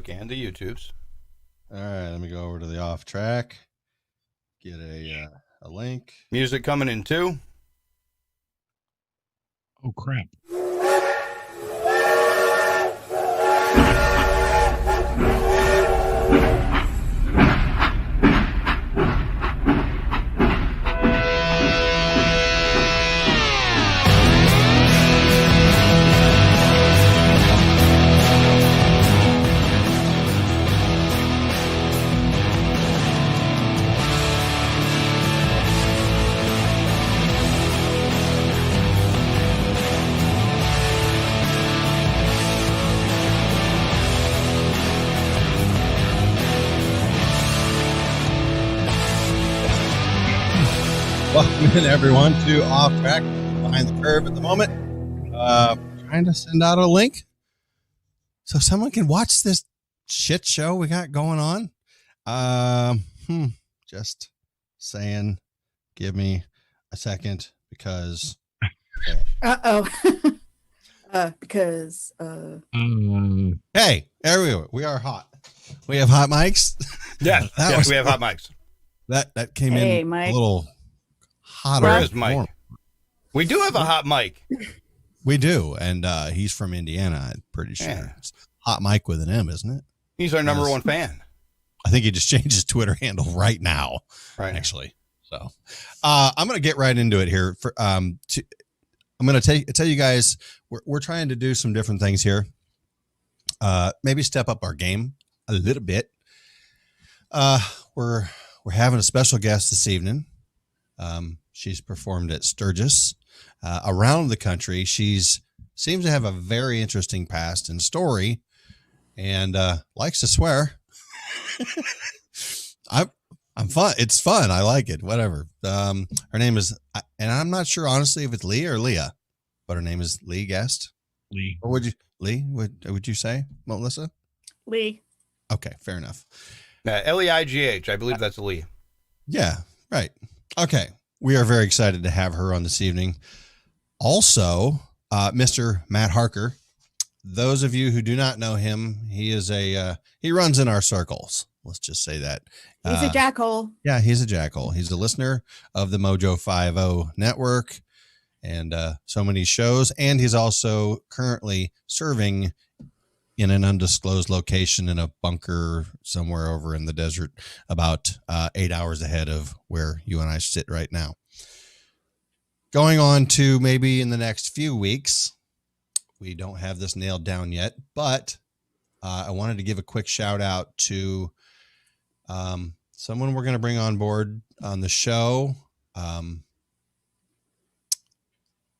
And the YouTubes. All right, let me go over to the off track. Get a link. Music coming in too. Oh crap. Welcome in, everyone, to Off Track, Behind the Curve at the moment. Trying to send out a link so someone can watch this shit show we got going on. Just saying, give me a second because. Because Hey, there we are hot. We have hot mics. Yeah, we have hot mics. That came Hey, in Mike. a little hotter. Where is Mike? We do have a hot mic. We do, and he's from Indiana, I'm pretty sure. Yeah. It's Hot Mike with an M, isn't it? He's our number one fan. I think he just changed his Twitter handle right now, actually. So I'm going to get right into it here. I'm going to tell you guys, we're trying to do some different things here. Maybe step up our game a little bit. We're having a special guest this evening. She's performed at Sturgis around the country. She's seems to have a very interesting past and story, and likes to swear. I'm fun. It's fun. I like it. Whatever. Her name is, and I'm not sure honestly if it's Leigh or Leah, but her name is Leigh Guest. Leigh. Or would you, Leigh? Would you say, Melissa? Leigh. Okay, fair enough. Leigh. I believe that's Leigh. Yeah, right. Okay. We are very excited to have her on this evening. Also, Mr. Matt Harker. Those of you who do not know him, he is he runs in our circles. Let's just say that. He's a jackhole. Yeah, he's a jackhole. He's a listener of the Mojo 50 network and so many shows. And he's also currently serving in an undisclosed location in a bunker somewhere over in the desert, about 8 hours ahead of where you and I sit right now. Going on to maybe in the next few weeks, we don't have this nailed down yet, but I wanted to give a quick shout out to someone we're going to bring on board on the show.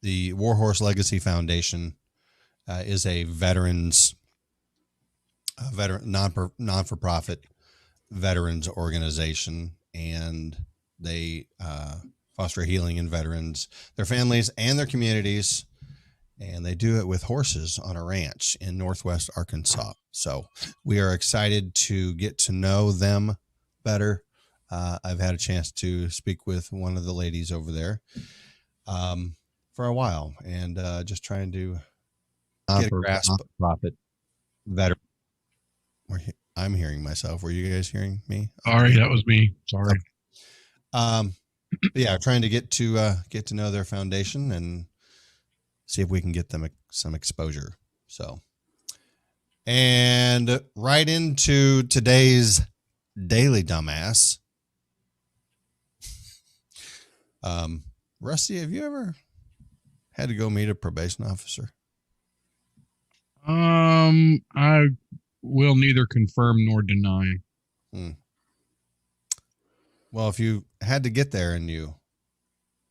The Warhorse Legacy Foundation is a non-for-profit veterans organization, and they foster healing in veterans, their families, and their communities. And they do it with horses on a ranch in Northwest Arkansas. So we are excited to get to know them better. I've had a chance to speak with one of the ladies over there for a while, and just trying to get a grasp. Profit. Veteran. I'm hearing myself. Were you guys hearing me? Sorry, that was me. Sorry. Yeah, trying to get to know their foundation and see if we can get them some exposure. So, and right into today's daily dumbass. Rusty, have you ever had to go meet a probation officer? I will neither confirm nor deny. Well, if you had to get there and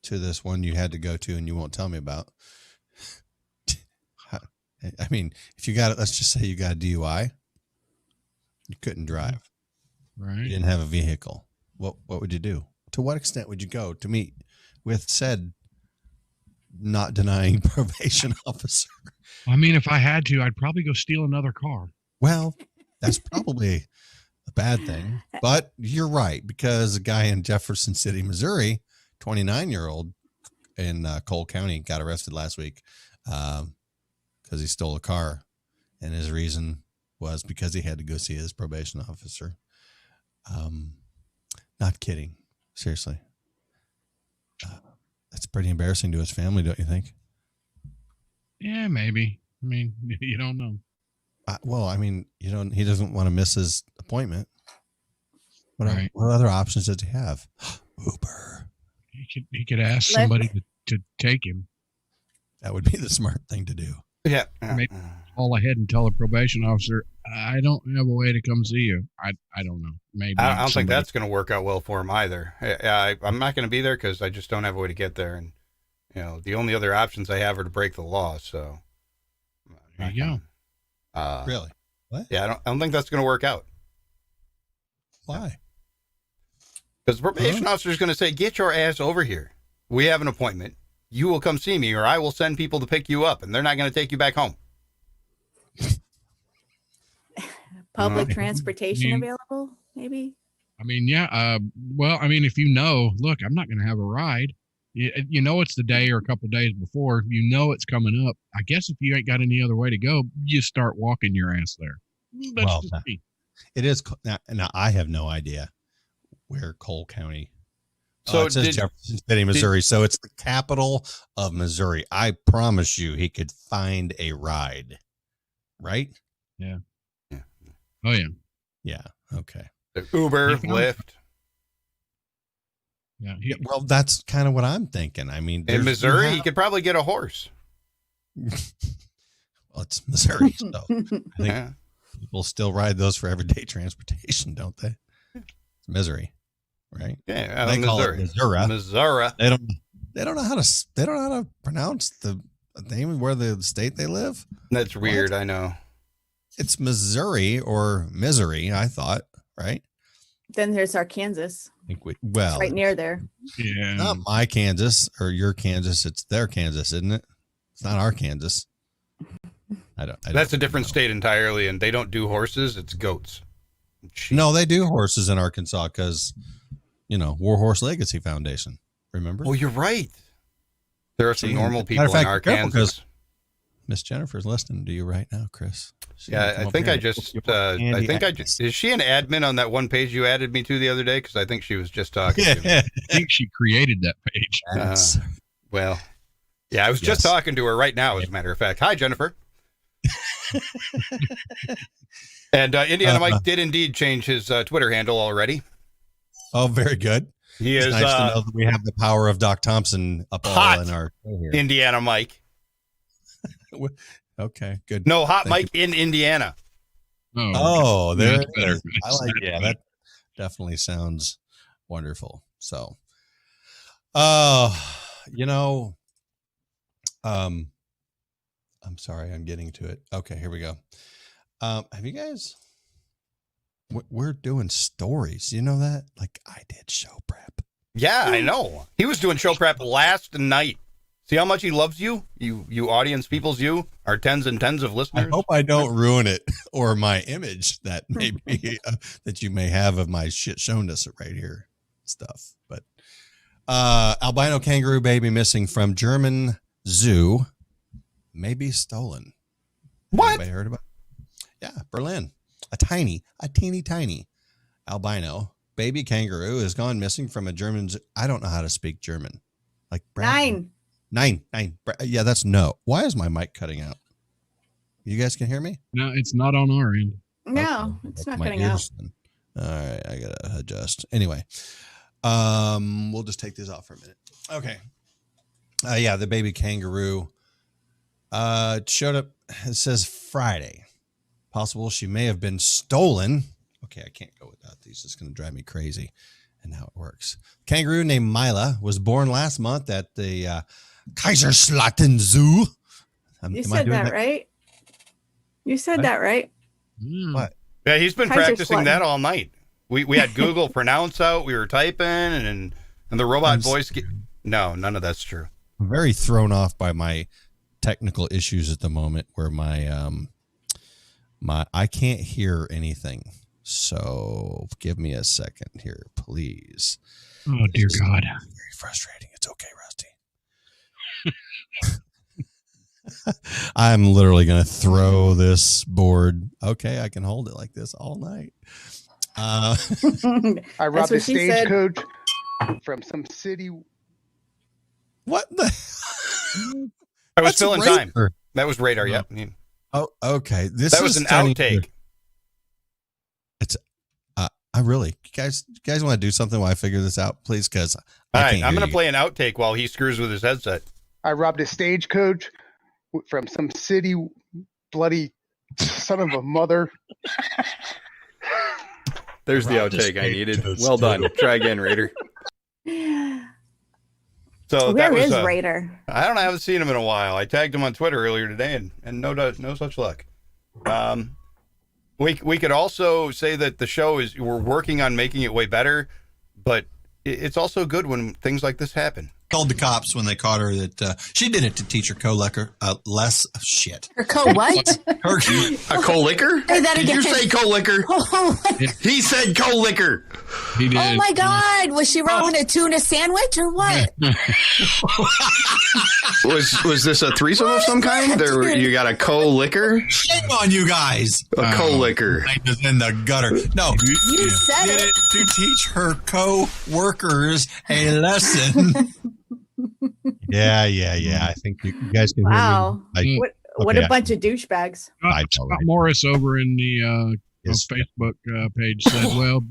to this one you had to go to and you won't tell me about, I mean, if you got it, let's just say you got a DUI, you couldn't drive, Right. you didn't have a vehicle. What would you do? To what extent would you go to meet with said not denying probation officer? I mean, if I had to, I'd probably go steal another car. Well, that's probably a bad thing, but you're right, because a guy in Jefferson City, Missouri, 29-year-old in Cole County, got arrested last week because he stole a car, and his reason was because he had to go see his probation officer. Not kidding. Seriously. That's pretty embarrassing to his family, don't you think? Yeah, maybe. I mean, you don't know. Well, I mean, he doesn't want to miss his appointment. Right. What other options does he have? Uber. He could ask somebody to take him. That would be the smart thing to do. Yeah. Maybe call ahead and tell the probation officer, I don't have a way to come see you. I don't know. Maybe I don't think that's going to work out well for him either. I'm not going to be there because I just don't have a way to get there. And, the only other options I have are to break the law. So there you go. Really? What? Yeah, I don't think that's going to work out. Why? Because the probation officer is going to say, get your ass over here. We have an appointment. You will come see me, or I will send people to pick you up, and they're not going to take you back home. Public transportation available, maybe? I mean, yeah. Well, I mean, if look, I'm not going to have a ride. It's the day or a couple days before. It's coming up. I guess if you ain't got any other way to go, you start walking your ass there. That's just me. It is. Now, I have no idea where Cole County. So it says Jefferson City, Missouri. So it's the capital of Missouri. I promise you, he could find a ride. Right? Yeah. Oh, yeah. Yeah. Okay. Uber, Lyft. Yeah. Well, that's kind of what I'm thinking. I mean, in Missouri, you could probably get a horse. Well, it's Missouri, so I think people still ride those for everyday transportation, don't they? It's Missouri, right? Yeah, they call it Missouri. Missouri. They don't know how to pronounce the name where the state they live. That's weird. I know. It's Missouri or Misery, I thought, right? Then there's our Kansas. It's right near there. Yeah. Not my Kansas or your Kansas. It's their Kansas, isn't it? It's not our Kansas. That's a different state entirely, and they don't do horses. It's goats. No, they do horses in Arkansas because, War Horse Legacy Foundation. Remember? Oh, you're right. There are some normal people in Arkansas. Miss Jennifer's listening to you right now, Chris. I think I just, is she an admin on that one page you added me to the other day? Because I think she was just talking to me. I think she created that page. I was just talking to her right now, as a matter of fact. Hi, Jennifer. And Indiana Mike did indeed change his Twitter handle already. Oh, very good. He is nice to know that we have the power of Doc Thompson up all in our here. Indiana Mike. Okay, good. No, Hot Mike in Indiana. Oh, there. Better. I like. Yeah, that definitely sounds wonderful. So, I'm sorry, I'm getting to it. Okay, here we go. Have you guys? We're doing stories. You know that? Like I did show prep. Yeah, I know. He was doing show prep last night. See how much he loves you? You audience peoples, our tens and tens of listeners. I hope I don't ruin it or my image that maybe that you may have of my shit showness right here stuff. But albino kangaroo baby missing from German zoo, maybe stolen. What? Anybody heard about it? Yeah, Berlin. A teeny tiny albino baby kangaroo has gone missing from a German zoo. I don't know how to speak German. Like Nine. Yeah, that's no. Why is my mic cutting out? You guys can hear me? No, it's not on our end. No, okay. It's not cutting out. All right, I gotta adjust. Anyway, we'll just take this off for a minute. Okay. The baby kangaroo showed up. It says Friday. Possible she may have been stolen. Okay, I can't go without these. It's going to drive me crazy. And how it works. Kangaroo named Mila was born last month at the Kaiserslautern Zoo. You said that right? You said that right? What? Yeah, he's been practicing that all night. We had Google pronounce out. We were typing, and the robot voice. No, none of that's true. I'm very thrown off by my technical issues at the moment, where my I can't hear anything. So give me a second here, please. Oh, dear God. Very frustrating. It's okay, Rusty. I'm literally going to throw this board. Okay, I can hold it like this all night. I robbed what a she said. stagecoach from some city. What the? I was That's filling time. Radar. That was radar. Oh. Yeah. Oh, okay. This That was is an turning outtake. into- I really, you guys want to do something while I figure this out, please? Because All right, I'm going going to play an outtake while he screws with his headset. I robbed a stagecoach from some city bloody son of a mother. There's the Robbed a outtake I needed. stagecoach, Well done. too. Try again, Raider. So Where that was is Raider? I don't know. I haven't seen him in a while. I tagged him on Twitter earlier today, and no such luck. We could also say that the show we're working on making it way better, but it's also good when things like this happen. told the cops when they caught her that she did it to teach her co-licker less shit. Her co-what? Her, A co-licker? Say that Did you again. say co-licker? Oh, He said co-licker. He did. oh my God. Was she robbing a tuna sandwich or what? Was this a threesome of some kind? There, you got a co-licker? shame on you guys. A co-licker. Is in the gutter. No, You said did it. it to teach her co-workers a lesson. Yeah. I think you guys can Wow. hear me. What okay, a bunch of douchebags. I Scott know, right? Morris over in the Yes. Facebook page said, well,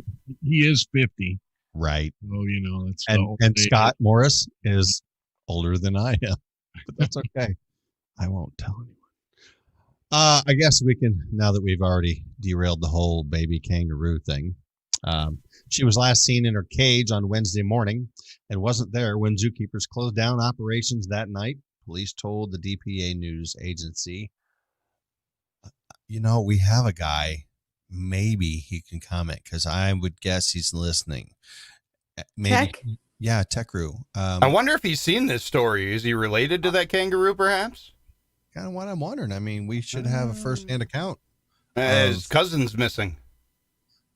he is 50. Right. So, you know, that's the And old age. Scott Morris is older than I am, but that's okay. I won't tell anyone. I guess we can, now that we've already derailed the whole baby kangaroo thing. She was last seen in her cage on Wednesday morning and wasn't there when zookeepers closed down operations that night. Police told the DPA news agency. You know, we have a guy. Maybe he can comment because I would guess he's listening. Maybe, Tech? yeah, Techru. I wonder if he's seen this story. Is he related to that kangaroo, perhaps? Kind of what I'm wondering. I mean, we should have a first-hand account. His cousin's missing.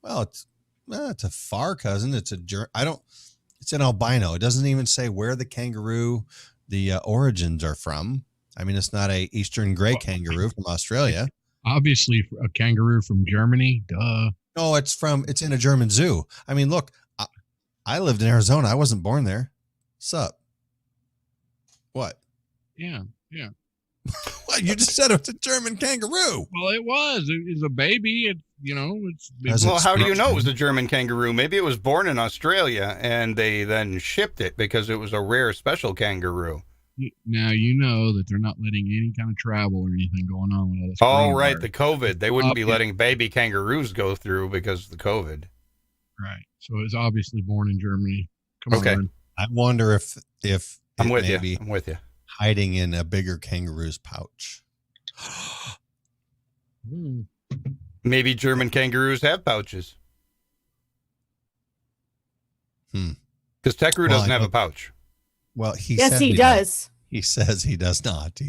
Well, it's a far cousin. It's an albino. It doesn't even say where the kangaroo, the origins are from. I mean, it's not a eastern gray kangaroo from Australia. Obviously, a kangaroo from Germany. Duh. No, it's in a German zoo. I mean, look, I lived in Arizona. I wasn't born there. Sup? What? Yeah. What? You just said it was a German kangaroo. Well, it was. It was a baby. As Well, it's how do you know it structured. was a German kangaroo? Maybe it was born in Australia and they then shipped it because it was a rare special kangaroo. Now you know that they're not letting any kind of travel or anything going on with all this. Oh, right, coronavirus. the COVID. They wouldn't be Yeah. letting baby kangaroos go through because of the COVID. Right. So it's obviously born in Germany. Come Okay. on. I wonder if I'm it with may you. be I'm with you. hiding in a bigger kangaroo's pouch. Hmm. Maybe German kangaroos have pouches. Because Tekru Well, doesn't I have a know- pouch. Well, he Yes, said he does. He says he does not.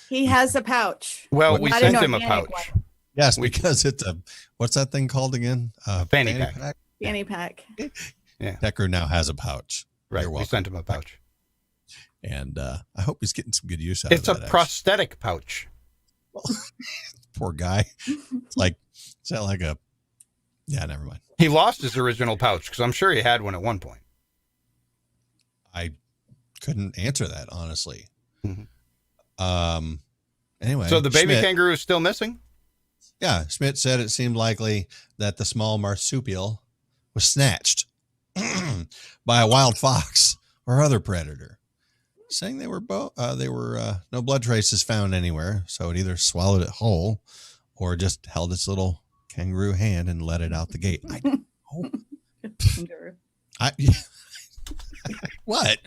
He has a pouch. Well, What- we Not an sent him a organic pouch. one. Yes, We- because it's what's that thing called again? Fanny pack. Fanny pack. Decker now has a pouch. Right, You're we welcome. sent him a pouch. And I hope he's getting some good use out It's of a that. prosthetic pouch. Poor guy. It's like, is that like a, yeah, never mind. He lost his original pouch because I'm sure he had one at one point. I couldn't answer that, honestly. Mhm. Anyway. So the baby Schmidt- kangaroo is still missing? Yeah, Schmidt said it seemed likely that the small marsupial was snatched by a wild fox or other predator, saying they were no blood traces found anywhere, so it either swallowed it whole or just held its little kangaroo hand and let it out the gate. What?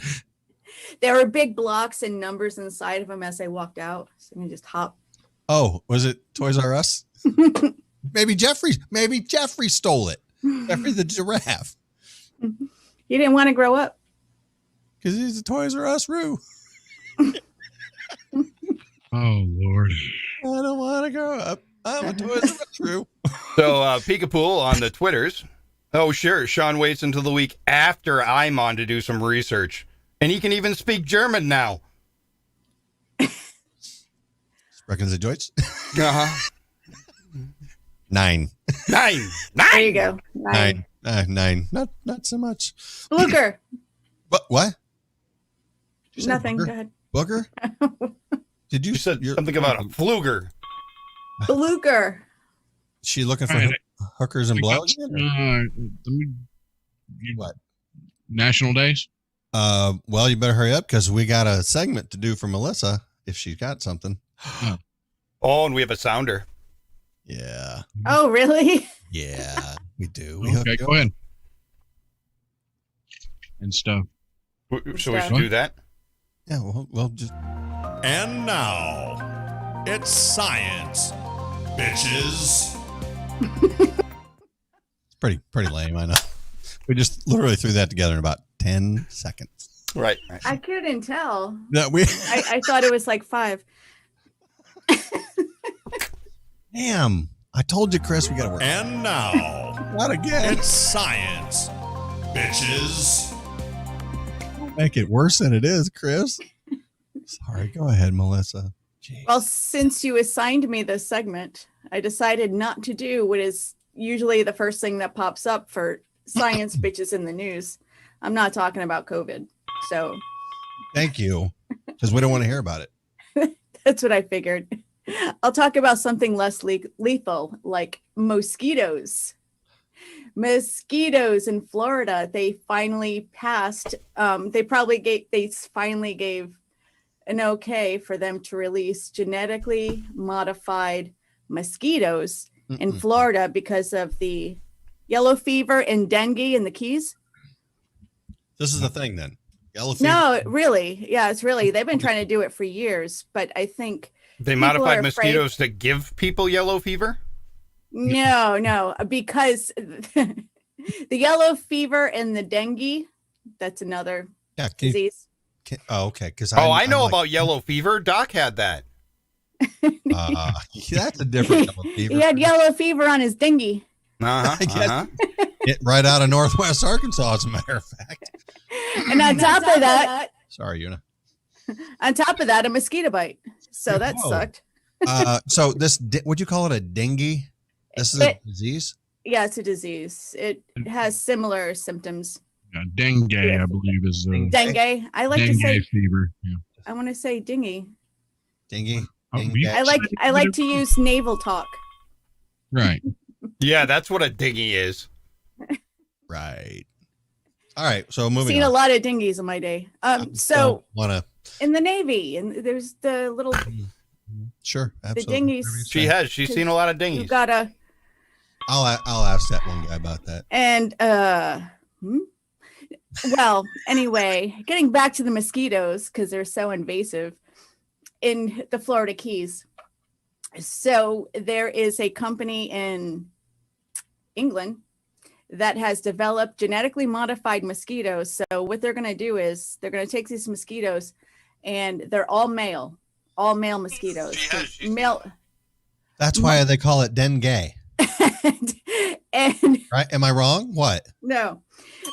There were big blocks and numbers inside of them as they walked out. So you just hop. Oh, was it Toys R Us? Maybe Jeffrey stole it. Jeffrey the giraffe. He didn't want to grow up. Because he's a Toys R Us Roo. Oh Lord. I don't want to grow up. I'm a Toys R Us Roo. So Peekapool on the Twitters. Oh, sure. Sean waits until the week after I'm on to do some research. And he can even speak German now. Reckons the joints? Uh-huh. 9. Nine. There you go. 9. 9. Not so much. Booker. What? Did you say Nothing. Booger? Go ahead. Booger? Did you? You said something about a fluger. Blucher. She looking for All right. hookers and blows? What? National days. Well, you better hurry up because we got a segment to do for Melissa if she's got something. Oh, and we have a sounder. Yeah. Oh, really? Yeah, we do. Okay, go ahead. And stuff. So we should do that. Yeah, well, just. And now, it's science, bitches. It's pretty lame, I know. We just literally threw that together in about 10 seconds. Right. I couldn't tell. No, I thought it was like 5. Damn. I told you, Chris, we got to work. And now, Not again. it's science, bitches. Make it worse than it is, Chris. Sorry. Go ahead, Melissa. Jeez. Well, since you assigned me this segment, I decided not to do what is usually the first thing that pops up for science bitches in the news. I'm not talking about COVID. So Thank you. Because we don't want to hear about it. that's what I figured. I'll talk about something less lethal, like mosquitoes. Mosquitoes in Florida, they finally passed. They finally gave an okay for them to release genetically modified mosquitoes in Florida because of the yellow fever and dengue in the Keys. This is the thing then. Yellow fever. No, really. Yeah, it's really, they've been trying to do it for years, but I think They people are modified afraid- mosquitoes to give people yellow fever? No, because the yellow fever and the dengue, that's another Yeah. disease. Okay. Because I know about yellow fever. Doc had that. That's a different yellow fever. He had yellow fever on his dinghy. Uh-huh. I guess- uh-huh. It right out of Northwest Arkansas, as a matter of fact. And on top of that, Sorry, Una. a mosquito bite. So that Whoa. sucked. So this, would you call it a dengue? This is a disease? Yeah, it's a disease. It has similar symptoms. Dengue, I believe, is Dengue. I like to dengue say, fever. Yeah. I want to say dingy. Dengue? Oh, Dengue? you- I like to use naval talk. Right. Yeah, that's what a dinghy is. Right. All right. So moving Seen a on. lot of dinghies in my day. So Want to. in the Navy, and there's the little Sure. Absolutely. dinghies. She's seen a lot of you dinghies. gotta I'll ask that one guy about that. and well, anyway, getting back to the mosquitoes because they're so invasive in the Florida Keys. So there is a company in England that has developed genetically modified mosquitoes. So what they're going to do is they're going to take these mosquitoes and they're all male mosquitoes. Male. That's why they call it dengue. and Right? Am I wrong? What? no,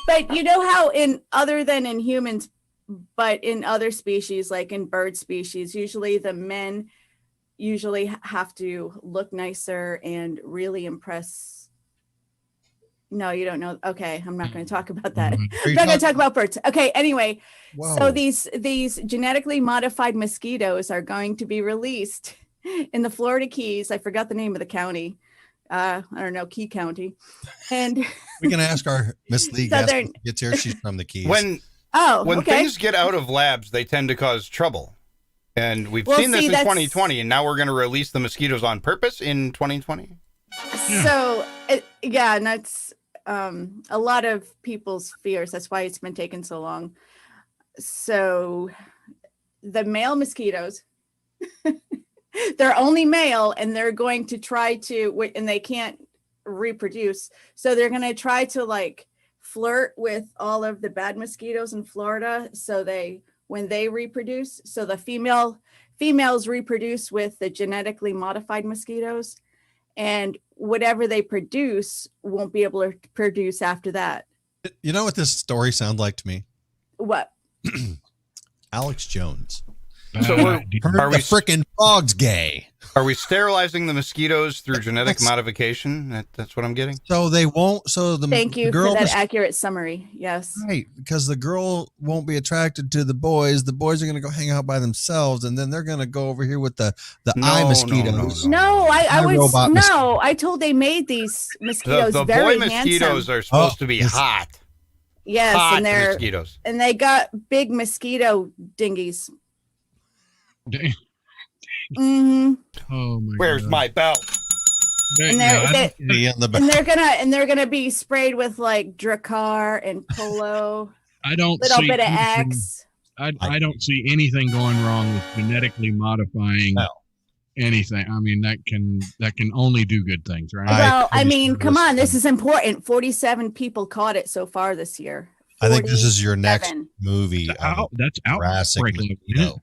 but you know how other than in humans, but in other species, like in bird species, usually the men have to look nicer and really impress. No, you don't know. Okay, I'm not going to talk about that. Are you I'm not going to talking- talk about birds. Okay, anyway, Whoa. so these genetically modified mosquitoes are going to be released in the Florida Keys. I forgot the name of the county. I don't know, Key County. And we can ask our Miss Leigh guest when she gets here. She's from the Keys. When okay. things get out of labs, they tend to cause trouble. And we've Well, seen this see, in that's- 2020, and now we're going to release the mosquitoes on purpose in 2020. So yeah, and that's a lot of people's fears. That's why it's been taking so long. So the male mosquitoes, they're only male, and they're going to try to, and they can't reproduce. So they're going to try to like flirt with all of the bad mosquitoes in Florida. So when they reproduce, so the females reproduce with the genetically modified mosquitoes, and whatever they produce won't be able to produce after that. You know what this story sounds like to me? What? Alex Jones. So Heard Are the we- frickin' Dog's gay. Are we sterilizing the mosquitoes through genetic That's- modification? That's what I'm getting. So they won't. So the Thank you the girl for that mos- accurate summary. Yes. right, because the girl won't be attracted to the boys. The boys are going to go hang out by themselves, and then they're going to go over here with the No, eye no, mosquitoes. no. No, I My was robot no. I told they made these The, mosquitoes the very boy mosquitoes handsome. are supposed Oh, to be yes. hot. Yes, Hot and they're mosquitoes. and they got big mosquito dinghies. Dang. hmm Oh my Where's God. my belt? And Yeah, I they're, don't- Be in the back. and they're gonna be sprayed with like Dracar and Polo, I don't little see bit of anything- Axe. I don't see anything going wrong with genetically modifying No. anything. I mean, that can only do good things, right? Well, I pretty mean, sure come this- on, this is important. 47 people caught it so far this year. I think this is your next 47. movie. That's Jurassic outbreak level, isn't it? mosquito.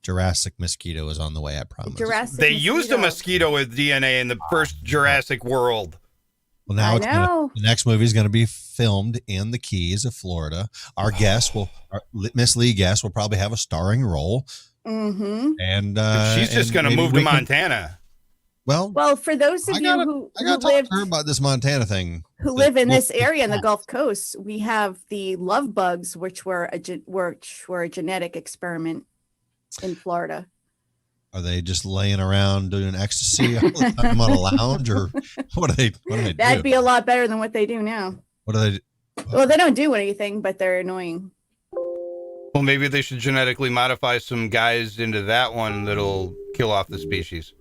Jurassic mosquito is on the way. I promise. Jurassic They used a mosquito with DNA in the first Jurassic World. Well, now I it's gonna, know. the next movie is going to be filmed in the Keys of Florida. Our guest Miss Leigh guest will probably have a starring role, Mm-hmm. and She's just and going to maybe move to we can- Montana. Well, Well, for those of I you gotta- who I got to talk to her about this Montana thing. who The- live in well, this area in the Gulf Coast, we have the love bugs, which were a genetic experiment in Florida. Are they just laying around doing ecstasy all the time on a lounge, or what do they? What do they That'd do? be a lot better than what they do now. What do they? Well, they don't do anything, but they're annoying. Well, maybe they should genetically modify some guys into that one that'll kill off the species.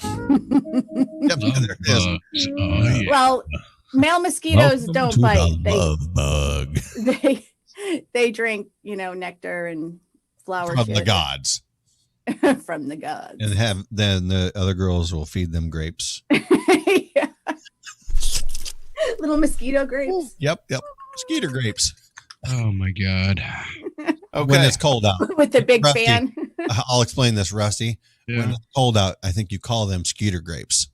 Yep, Love there it is. bugs. Oh, yeah. Well, male mosquitoes Welcome don't to bite. the love bug They drink, nectar and flower from shit the gods, from the gods. and then the other girls will feed them grapes. Yeah. Little mosquito grapes Yep, mosquito grapes. Oh my God. Okay. When it's cold out, with the big Rusty. fan. I'll explain this, Rusty. When Yeah. it's cold out, I think you call them skeeter grapes.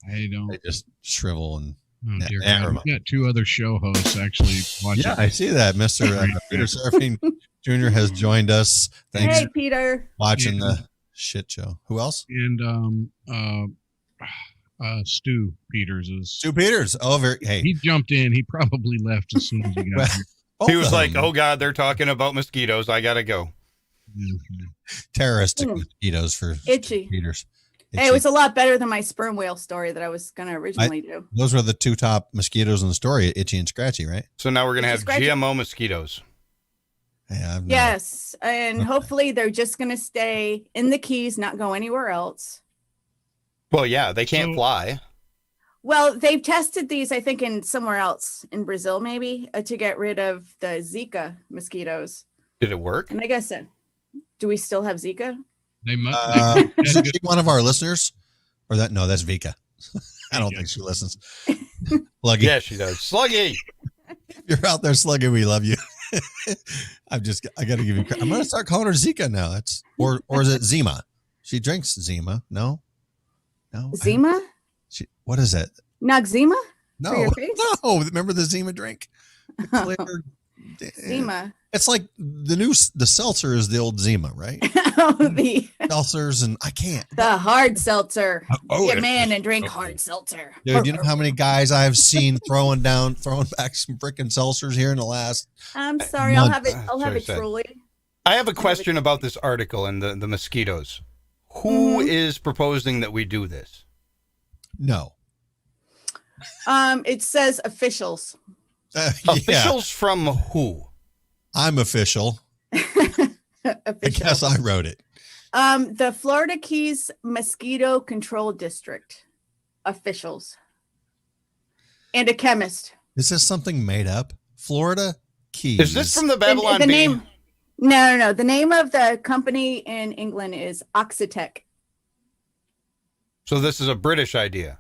I don't. They just shrivel and. Oh dear Yeah, God. We've got two other show hosts actually watching. Yeah, I see that. Mr. Peter Surfing Jr. has joined us. Thanks Hey, for Peter. watching the shit show. Who else? And Stu Peters is. Stu Peters. Oh, hey. He jumped in. He probably left as soon as he got here. Both He was of like, them. "Oh God, they're talking about mosquitoes. I gotta go." terroristic Mm. mosquitoes for Itchy. Peters. Hey, it was a lot better than my sperm whale story that I was going to originally do. Those were the two top mosquitoes in the story, Itchy and Scratchy, right? So now we're gonna have Scratchy. GMO mosquitoes. Yeah, I've Yes. And Okay. hopefully they're just going to stay in the Keys, not go anywhere else. Well, yeah, they can't So- fly. Well, they've tested these, I think, in somewhere else in Brazil, maybe to get rid of the Zika mosquitoes. Did it work? And I guess, do we still have Zika? They must. Isn't she one of our listeners? Or that? No, that's Vika. I don't think she listens. Sluggy, Yeah, she does. Sluggy. if you're out there, Sluggy, we love you. I got to give you. I'm going to start calling her Zika now. That's or is it Zima? She drinks Zima. No. Zima? What is it? Noxema? No, For your face? no. Remember the Zima drink? The clear- Zima. It's like the seltzer is the old Zima, right? the Seltzers and I can't. hard seltzer. Oh, Get man and drink hard seltzer. Dude, you know how many guys I have seen throwing back some freaking seltzers here in the last. I'm sorry, I'll have it. Month. I'll have Sorry, it sad. truly. I have a question about this article and the mosquitoes. Who is proposing that we do this? No. It says officials. Yeah, Officials from who? I'm official. I guess I wrote it. The Florida Keys Mosquito Control District officials and a chemist. Is this something made up? Florida Keys. Is this from the Babylon the Bee? name? No. The name of the company in England is Oxitec. So this is a British idea.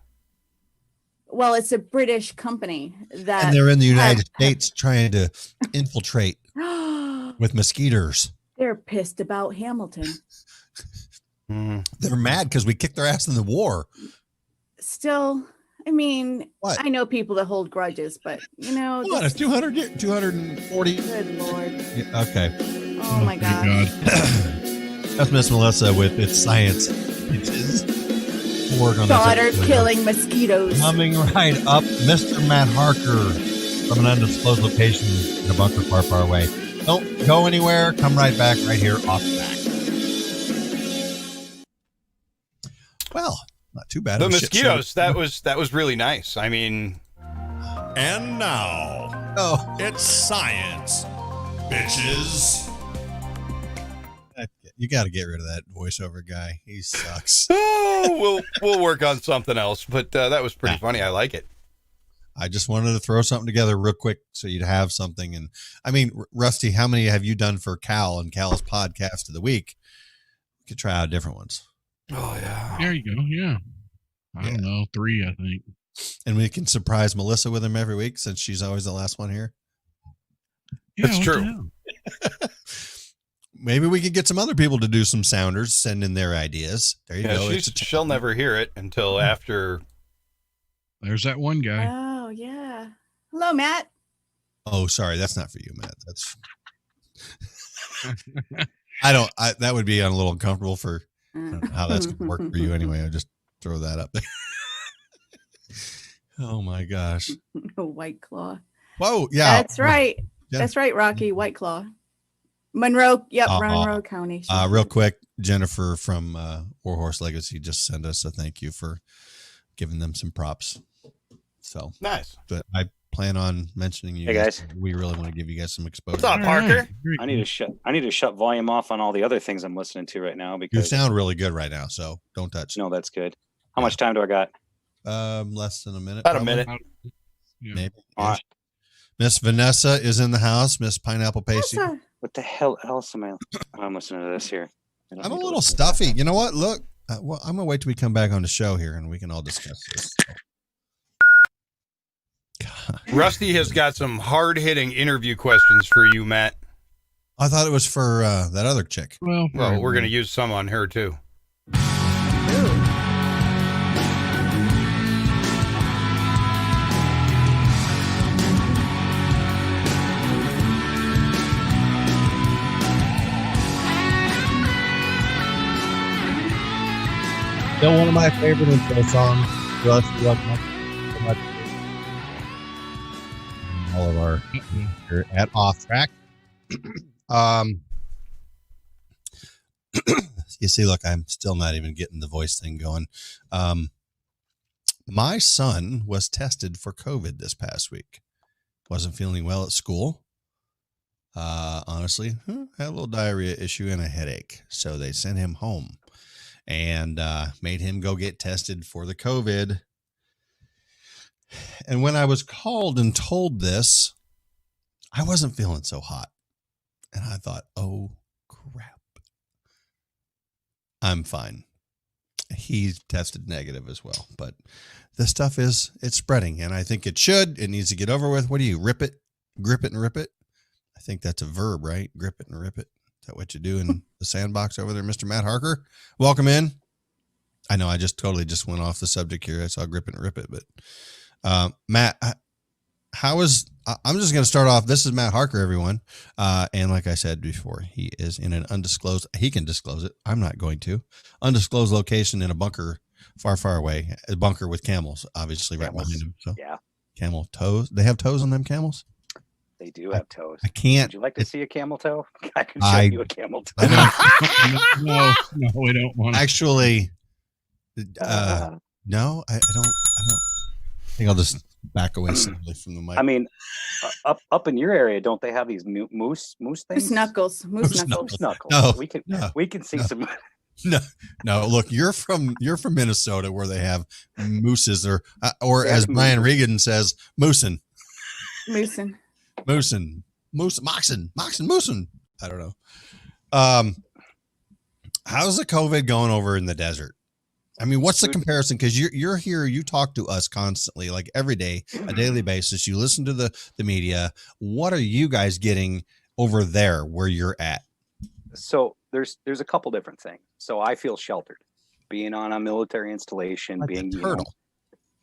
Well, it's a British company that And they're in the United States trying to infiltrate they're with mosquitoes. pissed about Hamilton. They're mad because we kicked their ass in the war. Still, I mean, What? I know people that hold grudges, but What, a 240? good Lord. Yeah, okay. Oh my God. That's Miss Melissa with It's Science. Bitches. We'll work on Daughter this episode. killing mosquitoes. Coming right up, Mr. Matt Harker from an undisclosed location in a bunker far, far away. Don't go anywhere. Come right back right here off back. Well, not too bad. The It was shit mosquitoes, show. that was really nice. I mean, And now, Oh, it's science, bitches. you got to get rid of that voiceover guy. He sucks. we'll work on something else, but that was pretty funny. I like it. I just wanted to throw something together real quick so you'd have something. And I mean, Rusty, how many have you done for Cal and Cal's podcast of the week? We could try out different ones. Oh yeah. There you go. Yeah. I don't know. 3, I think. And we can surprise Melissa with them every week since she's always the last one here. Yeah, That's what true. the hell? Maybe we could get some other people to do some sounders, send in their ideas. There you Yeah, go. she'll never hear it until after. There's that one guy. Oh, yeah. Hello, Matt. Oh, sorry. That's not for you, Matt. That's, that would be a little uncomfortable for I don't know how that's going to work for you anyway. I'll just throw that up there. Oh my gosh. White Claw. Whoa. Yeah. That's right. Yeah. That's right, Rocky. White Claw. Monroe. Yep, Uh-huh. Monroe County. Real quick, Jennifer from Warhorse Legacy just sent us a thank you for giving them some props. So Nice. but I plan on mentioning you Hey, guys. We really want to give you guys some exposure. What's up, All Parker? right. Very I need to shut volume off on all the other things I'm listening to right now You because sound really good right now, so don't touch. no, that's good. How much time do I got? Less than a minute. About a probably. minute. cool. Yeah. Maybe. All right. Miss Vanessa is in the house. Miss Pineapple Pasty. That's What the hell else am I? I'm listening to this here. I don't I'm a need to little listen to that. stuffy. You know what? Look, well, I'm gonna wait till we come back on the show here, and we can all discuss this. God. Rusty has got some hard-hitting interview questions for you, Matt. I thought it was for that other chick. Well, Well, we're going to use some on her too. Ooh. Still one of my favorite intro songs. All of our here at Off Track. You see, look, I'm still not even getting the voice thing going. My son was tested for COVID this past week. Wasn't feeling well at school. Honestly, had a little diarrhea issue and a headache. So they sent him home and made him go get tested for the COVID. And when I was called and told this, I wasn't feeling so hot. And I thought, oh, crap. I'm fine. He tested negative as well. But this stuff it's spreading. And I think it should. It needs to get over with. What do you, rip it, grip it, and rip it? I think that's a verb, right? Grip it and rip it. Is that what you do in the sandbox over there, Mr. Matt Harker? Welcome in. I know I just totally just went off the subject here. I saw grip it and rip it. But Matt, I'm just going to start off. This is Matt Harker, everyone. And like I said before, he is in an undisclosed, he can disclose it. I'm not going to. Undisclosed location in a bunker far, far away. A bunker with camels, obviously, right Camels. behind him. So Yeah, camel toes. They have toes on them camals? they do have toes. I can't. Would you like to see a camel toe? I can show you a camel toe. I don't, no, we don't want to. actually, no, I don't. I think I'll just back away slowly from the mic. I mean, up in your area, don't they have these moose Moose things? Knuckles. Moose Knuckles. Knuckles. No, we can see some. No, look, you're from Minnesota where they have mooses or They as have Brian mooses. Regan says, moosin. Moosin. Moosin. I don't know. How's the COVID going over in the desert? I mean, what's the comparison? Because you're here, you talk to us constantly, like every day, a daily basis. You listen to the media. What are you guys getting over there where you're at? So there's a couple different things. So I feel sheltered, being on a military installation, Like a being turtle.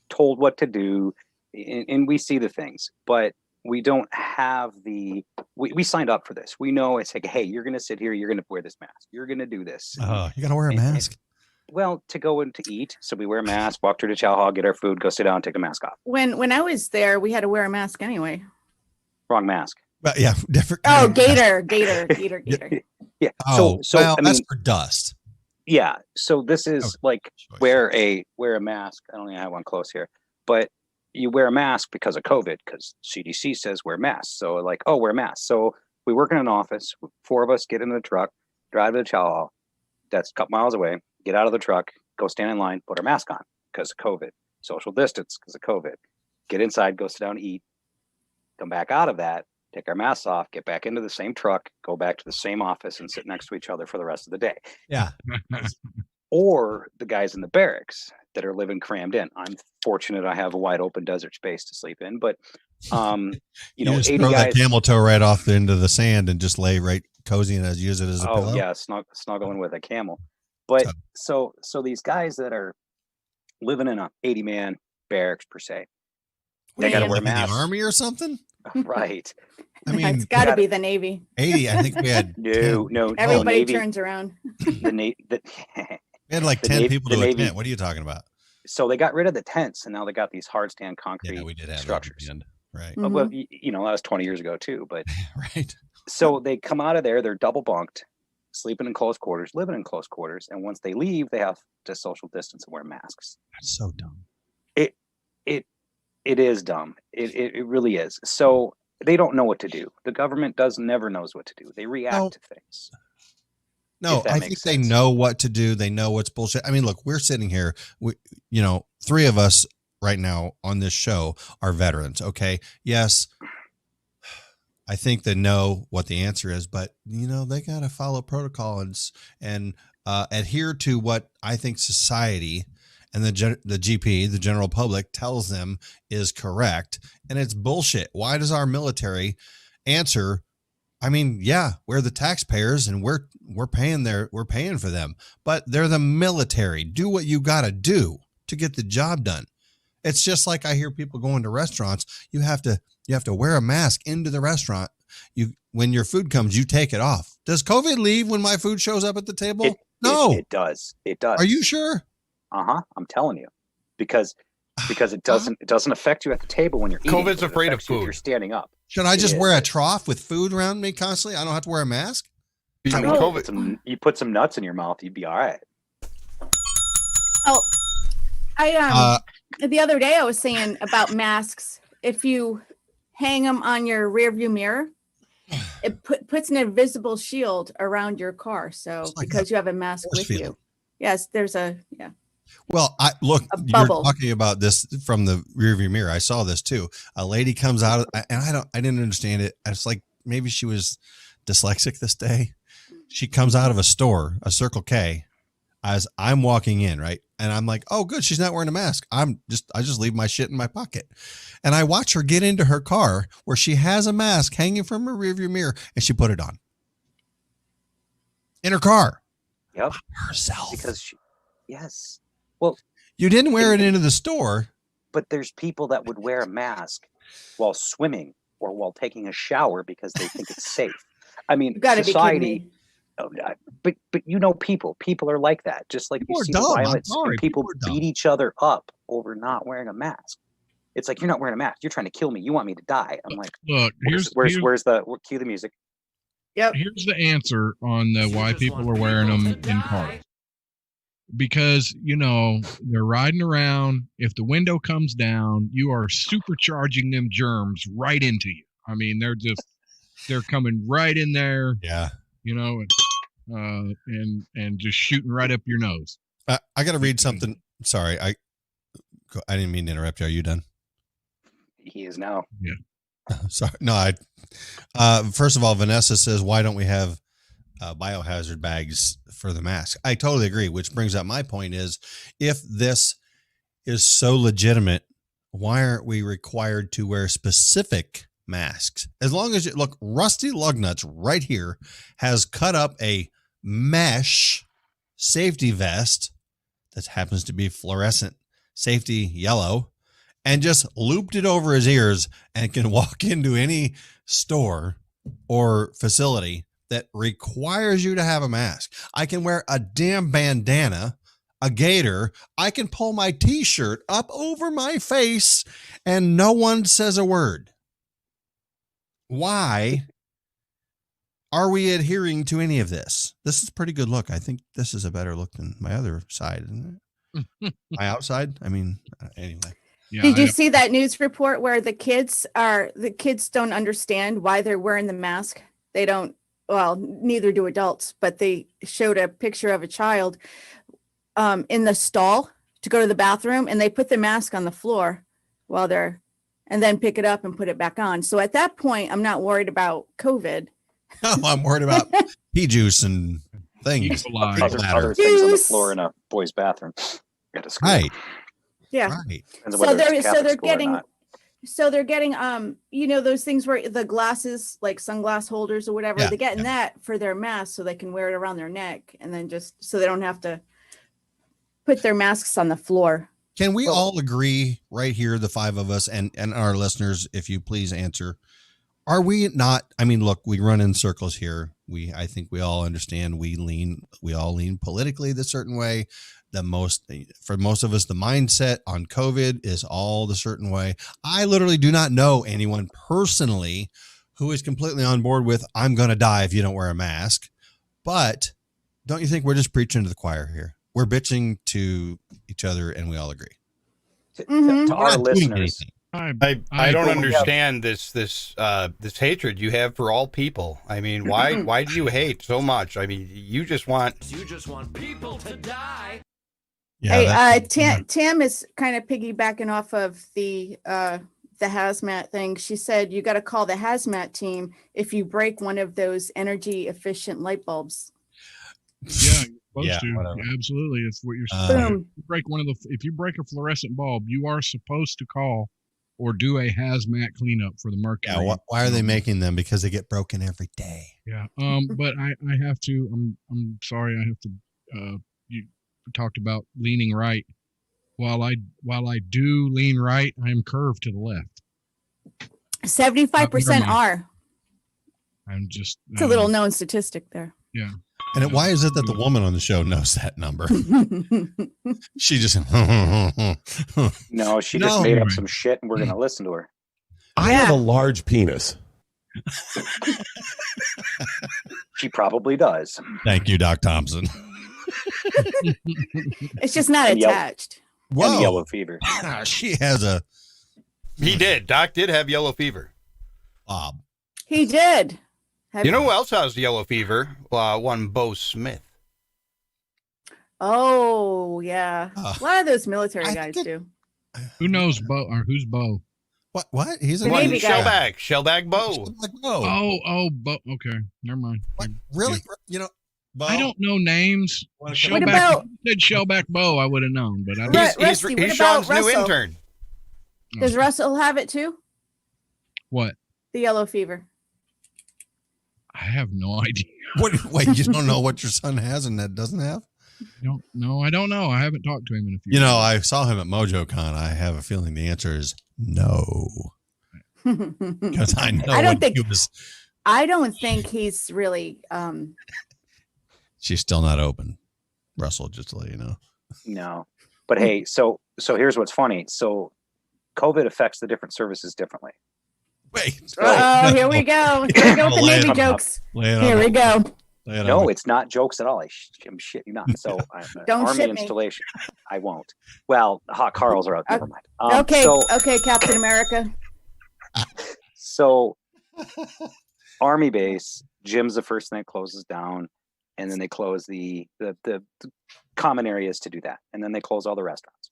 told what to do, and we see the things. But we don't have we signed up for this. We know it's like, hey, you're going to sit here, you're going to wear this mask, you're going to do this. You got to wear a mask. Well, to go in to eat, so we wear a mask, walk through the chow hall, get our food, go sit down, take a mask off. When I was there, we had to wear a mask anyway. Wrong mask. But yeah, different. Oh, gator. Yeah. Oh, so well, I that's mean, for dust. yeah. So this is Okay. like wear a mask. I don't even have one close here, but you wear a mask because of COVID, because CDC says wear masks. So like, oh, wear masks. So we work in an office. 4 of us get in the truck, drive to the chow hall. That's a couple miles away. Get out of the truck, go stand in line, put our mask on because of COVID. Social distance because of COVID. Get inside, go sit down, eat. Come back out of that, take our masks off, get back into the same truck, go back to the same office and sit next to each other for the rest of the day. Yeah. Or the guys in the barracks that are living crammed in. I'm fortunate I have a wide open desert space to sleep in, but you know, just 80 throw guys. that camel toe right off into the sand and just lay right cozy and use it as a pillow. Oh yeah, snuggling with a camel. But so these guys that are living in a 80-man barracks per se, they got to wear masks. The army or something, right? I mean, It's got to be the Navy. 80. I think we had no. Everybody Navy, turns around. the Navy. We had like 10 people to a tent. What are you talking about? So they got rid of the tents, and now they got these hard stand concrete we did have structures. Right. Well, you know, that was 20 years ago too. But right. So they come out of there, they're double bunked, sleeping in close quarters, living in close quarters, and once they leave, they have to social distance and wear masks. That's so dumb. It is dumb. It really is. So they don't know what to do. The government never knows what to do. They react to things. No, I think they know what to do. They know what's bullshit. I mean, look, we're sitting here. You know, 3 of us right now on this show are veterans. Okay. Yes. I think they know what the answer is, but you know, they got to follow protocol and adhere to what I think society and the GP, the general public, tells them is correct. And it's bullshit. Why does our military answer? I mean, yeah, we're the taxpayers and we're paying for them, but they're the military. Do what you got to do to get the job done. It's just like I hear people going to restaurants. You have to wear a mask into the restaurant. When your food comes, you take it off. Does COVID leave when my food shows up at the table? No, it does. It does. Are you sure? I'm telling you, because it doesn't affect you at the table when you're eating. COVID's afraid of food. You're standing up. Should I just wear a trough with food around me constantly? I don't have to wear a mask. I mean, you put some nuts in your mouth, you'd be all right. Oh, the other day I was saying about masks. If you hang them on your rear view mirror, it puts an invisible shield around your car. So because you have a mask with you. Yes, there's Well, you're talking about this from the rearview mirror. I saw this too. A lady comes out and I didn't understand it. It's like maybe she was dyslexic this day. She comes out of a store, a Circle K, as I'm walking in, right? And I'm like, oh, good. She's not wearing a mask. I just leave my shit in my pocket. And I watch her get into her car where she has a mask hanging from her rearview mirror and she put it on in her car. Yep. Herself. Because yes. Well, you didn't wear it into the store. But there's people that would wear a mask while swimming or while taking a shower because they think it's safe. I mean, society. But you know, people are like that. Just like you see the violence and people beat each other up over not wearing a mask. It's like, you're not wearing a mask. You're trying to kill me. You want me to die. I'm like, look, where's the cue the music? Yep. Here's the answer on why people are wearing them in cars. Because, you know, they're riding around. If the window comes down, you are supercharging them germs right into you. I mean, they're coming right in there. Yeah. You know, and just shooting right up your nose. I got to read something. Sorry, I didn't mean to interrupt you. Are you done? He is now. Yeah. Sorry. No, first of all, Vanessa says, why don't we have biohazard bags for the mask? I totally agree, which brings up my point is, if this is so legitimate, why aren't we required to wear specific masks? As long as look, Rusty Lugnuts right here has cut up a mesh safety vest that happens to be fluorescent safety yellow, and just looped it over his ears and can walk into any store or facility that requires you to have a mask. I can wear a damn bandana, a gaiter. I can pull my t-shirt up over my face and no one says a word. Why are we adhering to any of this? This is a pretty good look. I think this is a better look than my other side, isn't it? My outside? I mean, anyway. Yeah, Did you see that news report where the kids don't understand why they're wearing the mask? They don't, well, neither do adults, but they showed a picture of a child in the stall to go to the bathroom, and they put the mask on the floor while they're, and then pick it up and put it back on. So at that point, I'm not worried about COVID. No, I'm worried about pea juice and things. Other things on the floor in a boy's bathroom at a school. Right. Yeah. Right. So they're getting you know, those things where the glasses, like sunglass holders or whatever, Yeah, they're getting that for their mask so they can wear it around their neck, and then just so they don't have to put their masks on the floor. Can we all agree right here, the five of us and our listeners, if you please answer, are we not? I mean, look, we run in circles here. I think we all understand we all lean politically the certain way. For most of us, the mindset on COVID is all the certain way. I literally do not know anyone personally who is completely on board with, I'm going to die if you don't wear a mask. But don't you think we're just preaching to the choir here? We're bitching to each other and we all agree. To our listeners, I don't understand this hatred you have for all people. I mean, why do you hate so much? I mean, you just want people to die. Yeah, hey, Tam is kind of piggybacking off of the hazmat thing. She said you got to call the hazmat team if you break one of those energy efficient light bulbs. Yeah, you're Yeah, supposed to. whatever. Absolutely, it's what you're supposed to. Boom. If you break a fluorescent bulb, you are supposed to call or do a hazmat cleanup for the mercury. Yeah, why are they making them? Because they get broken every day. Yeah. But I have to. I'm sorry. I have to. You talked about leaning right. While I do lean right, I am curved to the left. 75% are. I'm just. It's a little known statistic there. Yeah. And why is it that the woman on the show knows that number? She just no, she just made up some shit, and we're going to listen to her. I have a large penis. She probably does. Thank you, Doc Thompson. It's just not attached. And yellow fever. She has a. He did. Doc did have yellow fever. Bob. He did. You know who else has yellow fever? One Bo Smith. Oh, yeah. A lot of those military guys do. Who knows Bo or who's Bo? What? He's a Navy guy. Shellback Bo. Oh, Bo. Okay, never mind. What? Really? You know, Bo? I don't know names. What about said Shellback Bo? I would have known, but I don't. He's Sean's new intern. Does Russell have it too? What? The yellow fever. I have no idea. Wait, you don't know what your son has and that doesn't have? No, I don't know. I haven't talked to him in a few You know, years. I saw him at MojoCon. I have a feeling the answer is no. Because I know I don't think he's really She's still not open. Russell, just to let you know. No. But hey, so here's what's funny. So COVID affects the different services differently. Wait. Here we go. Here we go with the Navy jokes. Here we go. No, it's not jokes at all. I'm shit you not. So Don't Army shit me. installation. I won't. Well, hot Carls are out. Never mind. Okay, Captain America. So Army base, gym's the first thing that closes down, and then they close the common areas to do that, and then they close all the restaurants.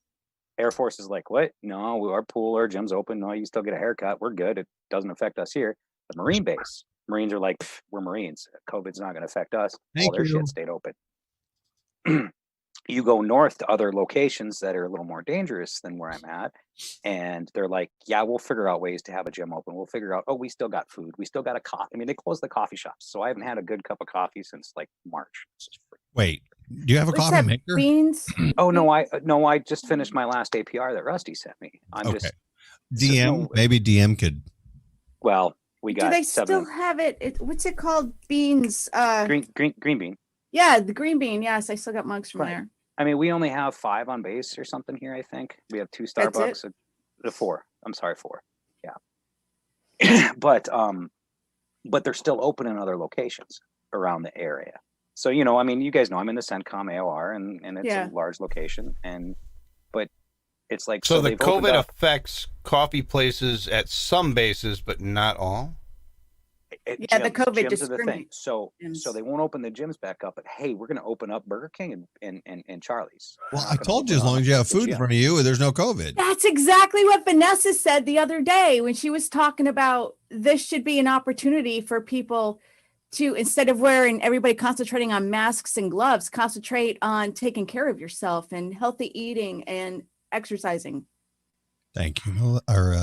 Air Force is like, what? No, our pool, our gym's open. No, you can still get a haircut. We're good. It doesn't affect us here. The Marine base, Marines are like, we're Marines. COVID's not going to affect us. All their shit stayed open. You go north to other locations that are a little more dangerous than where I'm at, and they're like, yeah, we'll figure out ways to have a gym open. We'll figure out, we still got food. We still got a coffee. I mean, they closed the coffee shops, so I haven't had a good cup of coffee since like March. This is freaking Wait, do you have a What's coffee that? maker? Beans? Oh no, I just finished my last APR that Rusty sent me. I'm Okay. just DM, maybe DM could. well, we got Do they 7 still have it? What's it called? Beans. green bean. Yeah, the green bean. Yes, I still got mugs from Right. there. I mean, we only have 5 on base or something here. I think we have 2 That's it? Starbucks. 4. I'm sorry, 4. Yeah, but they're still open in other locations around the area. So I mean, you guys know I'm in the CENTCOM AOR, and it's Yeah. a large location, but it's like So the they've opened COVID up- affects coffee places at some bases, but not all. Yeah, the COVID gyms are the thing. discriminates. So they won't open the gyms back up, but hey, we're going to open up Burger King and Charlie's. Well, We're I not gonna told you, open as long up as you have the food in gym. front of you, there's no COVID. That's exactly what Vanessa said the other day when she was talking about this should be an opportunity for people to, instead of wearing everybody concentrating on masks and gloves, concentrate on taking care of yourself and healthy eating and exercising. Thank you,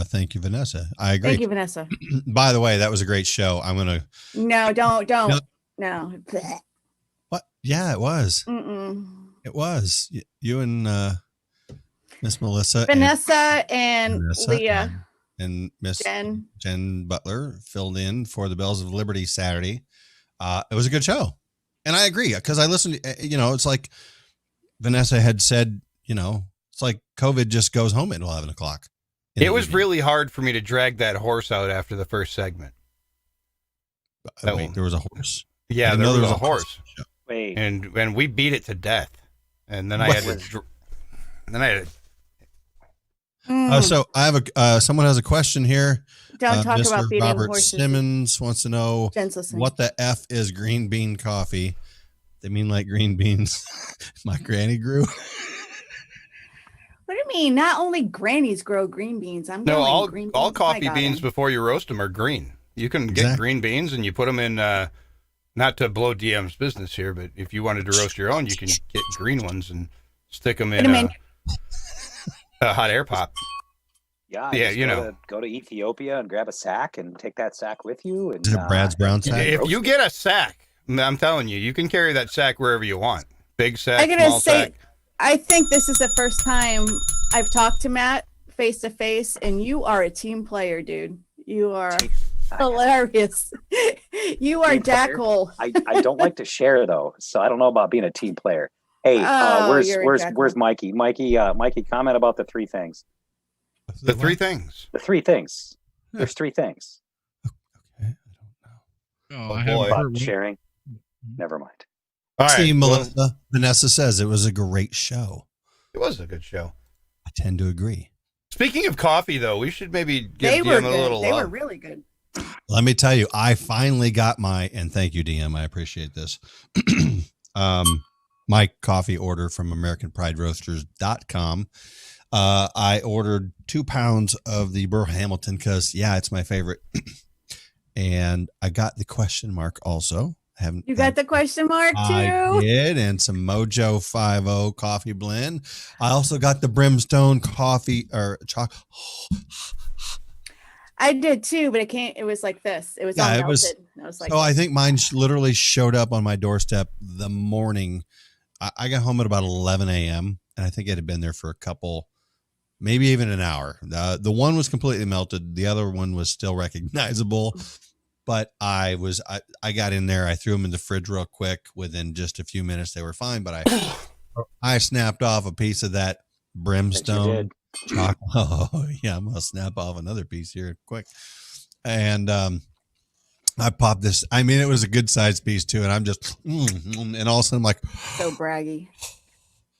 thank you, Vanessa. I agree. Thank you, Vanessa. By the way, that was a great show. I'm gonna. No, don't. No. No. Blech. What? Yeah, it was. Mm-mm. It was. You and Miss Melissa, Vanessa and Vanessa Leah and Miss Jen. Jen Butler filled in for the Bells of Liberty Saturday. It was a good show, and I agree because I listened. It's like Vanessa had said. It's like COVID just goes home at 11 o'clock. It was really hard for me to drag that horse out after the first segment. Wait, there was a horse. Yeah, there was a horse. Wait. And we beat it to death. And then I had to. So I have someone has a question here. Don't talk Mr. about beating Robert horses. Simmons wants to know Jen's listening. what the F is green bean coffee? They mean like green beans my granny grew. What do you mean? Not only grannies grow green beans. I'm No, growing all green beans. all I coffee got beans 'em. before you roast them are green. You can get Exactly. green beans and you put them in, not to blow DM's business here, but if you wanted to roast your own, you can get green ones and stick them in a hot air pop. Yeah, Yeah, just go to Ethiopia and grab a sack and take that sack with you. And Is it Brad's brown sack? If you get a sack, I'm telling you, you can carry that sack wherever you want. Big sack, I gotta small say, sack. I think this is the first time I've talked to Matt face to face, and you are a team player, dude. You are hilarious. You are Team player? Jackal. I don't like to share though, so I don't know about being a team player. Hey, Oh, you're a where's Jackal. Mikey? Mikey, comment about the 3 things. The 3 things. The 3 things. There's 3 things. Oh, boy. I haven't heard About one. sharing. Never mind. All right. See, well, Melissa, Vanessa says it was a great show. it was a good show. I tend to agree. Speaking of coffee, though, we should maybe give They were DM a good. little They were love. really good. Let me tell you, I finally got and thank you, DM. I appreciate this. My coffee order from AmericanPrideRoasters.com. I ordered 2 pounds of the Burr Hamilton because, it's my favorite. And I got the question mark also. You got the question mark too? I did, and some Mojo 50 coffee blend. I also got the Brimstone coffee or chocolate. I did too, but it was like this. It was all Yeah, it melted. was- I was like, So I think mine literally showed up on my doorstep the morning. I got home at about 11 a.m. and I think it had been there for a couple, maybe even an hour. The one was completely melted. The other one was still recognizable. But I got in there. I threw them in the fridge real quick. Within just a few minutes, they were fine. But I snapped off a piece of that Brimstone chocolate. Oh yeah, I'm gonna snap off another piece here quick. And I popped this. I mean, it was a good sized piece too. And I'm just, and all of a sudden I'm like, so braggy,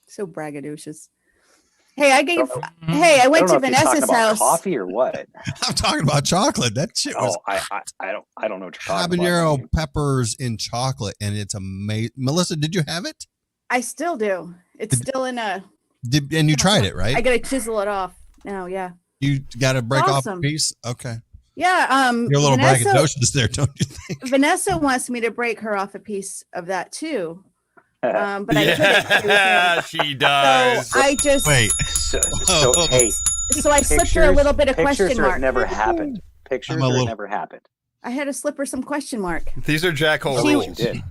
so braggadocious. Hey, I gave. I Hey, I went don't know to if you're talking Vanessa's about house. coffee or what. I'm talking about chocolate. That shit was I don't know what you're talking habanero about. peppers in chocolate, and it's amazing. Melissa, did you have it? I still do. It's still in a. And you tried it, right? I gotta chisel it off now. Yeah. You got to break off a Awesome. piece. Okay, Yeah. you're a little braggadocious there, don't you think? Vanessa wants me to break her off a piece of that too. But I couldn't. Yeah, she does. So I just Wait. Hey, so I slipped her a little bit of pictures question or mark. it never happened. Pictures I'm a or it little- never happened. I had to slip her some question mark. These are Jackhole She- rules. You did.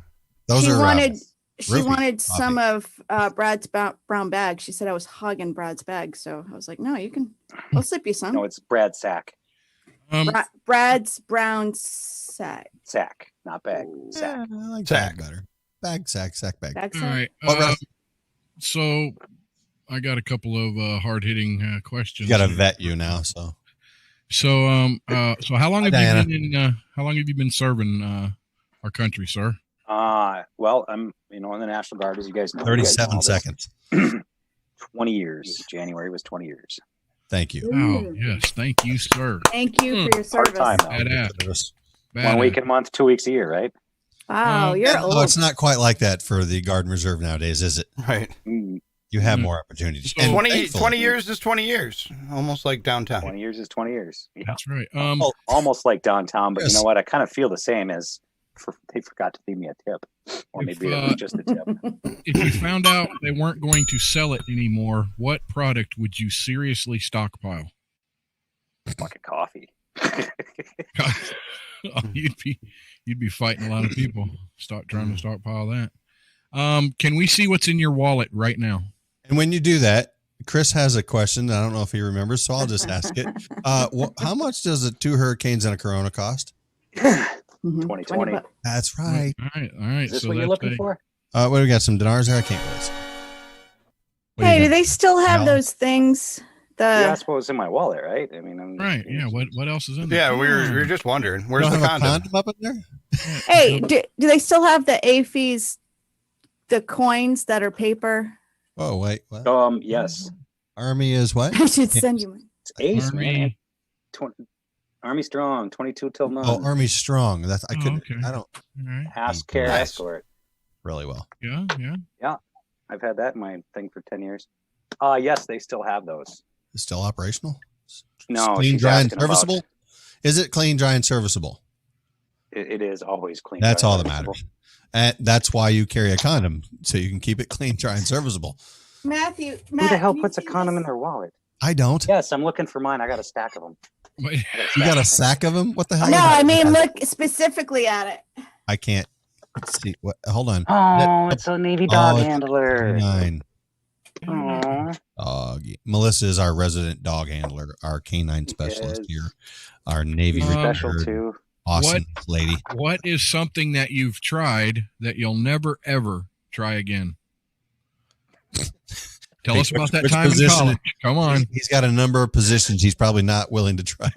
Those she are wanted She Really? wanted some of Brad's brown bag. She said I was hogging Brad's bag, so I was like, "No, you can. I'll slip you some." No, it's Brad Sack. Brad's brown sack. Sack, not bag. Sack. Yeah, I like Sack. bag better. Bag, sack, bag. Bag All sack? right. What, Rusty? So I got a couple of hard hitting questions. You got to vet you now. So So how long have Diana. you been in? How long have you been serving our country, sir? Well, I'm in the National Guard, as you guys know. 37 seconds. 20 years. January was 20 years. Thank you. Oh yes, thank you, sir. Thank you for your Part service. time now. Badass. 1 week a month, 2 weeks a year, right? Wow, you're No, old. it's not quite like that for the Guard and Reserve nowadays, is it? Right. Mm, You have Mm. more opportunities. So- And 20 thankfully- years is 20 years. Almost like downtown. 20 years is 20 years. Yeah. That's right. Almost like downtown, but Yes. you know what? I kind of feel the same as they forgot to leave me a tip. Or If, maybe it was just a tip. If you found out they weren't going to sell it anymore, what product would you seriously stockpile? Fucking coffee. Oh, you'd be fighting a lot of people. Trying to stockpile that. Can we see what's in your wallet right now? And when you do that, Chris has a question. I don't know if he remembers, so I'll just ask it. How much does a 2 hurricanes and a Corona cost? 2020. $20. That's right. All right. Is this So what you're that's looking a- for? What do we got? Some dinars there? I can't really see. What Hey, you do got? they still have No. those things? That's what was in my wallet, right? I mean, Right. Yeah. What else is in there? Yeah, we were just wondering. Where's You the don't have a condom? condom up in there? Hey, do they still have the AFES, the coins that are paper? Oh, wait. What? Yes. Army is what? I should send you one. It's ace, Army. man. 20, Army strong, 22 till none. Oh, Army strong. That's I Oh, couldn't. okay. I don't All right. Ask care Nice. escort. really well. Yeah. Yeah. I've had that in my thing for 10 years. Yes, they still have those. It's still operational. No, clean, she's dry, and asking about- serviceable. Is it clean, dry, and serviceable? It is always clean. That's dry, all that serviceable. matters. And that's why you carry a condom, so you can keep it clean, dry, and serviceable. Matthew, Who the hell can you puts a see condom in this? their wallet? I don't. Yes, I'm looking for mine. I got a stack of them. Wait, You got a sack of them? What the hell? No, is that? I mean look specifically at it. I can't see. What? Hold on. Oh, it's a Navy dog it's handler. 9. Aw. Dog. Melissa is our resident dog handler, our canine specialist Yes. here, our Navy Special retired too. awesome lady. what is something that you've tried that you'll never ever try again? Tell Hey, us about that which time in position- college. Come on. He's got a number of positions he's probably not willing to try.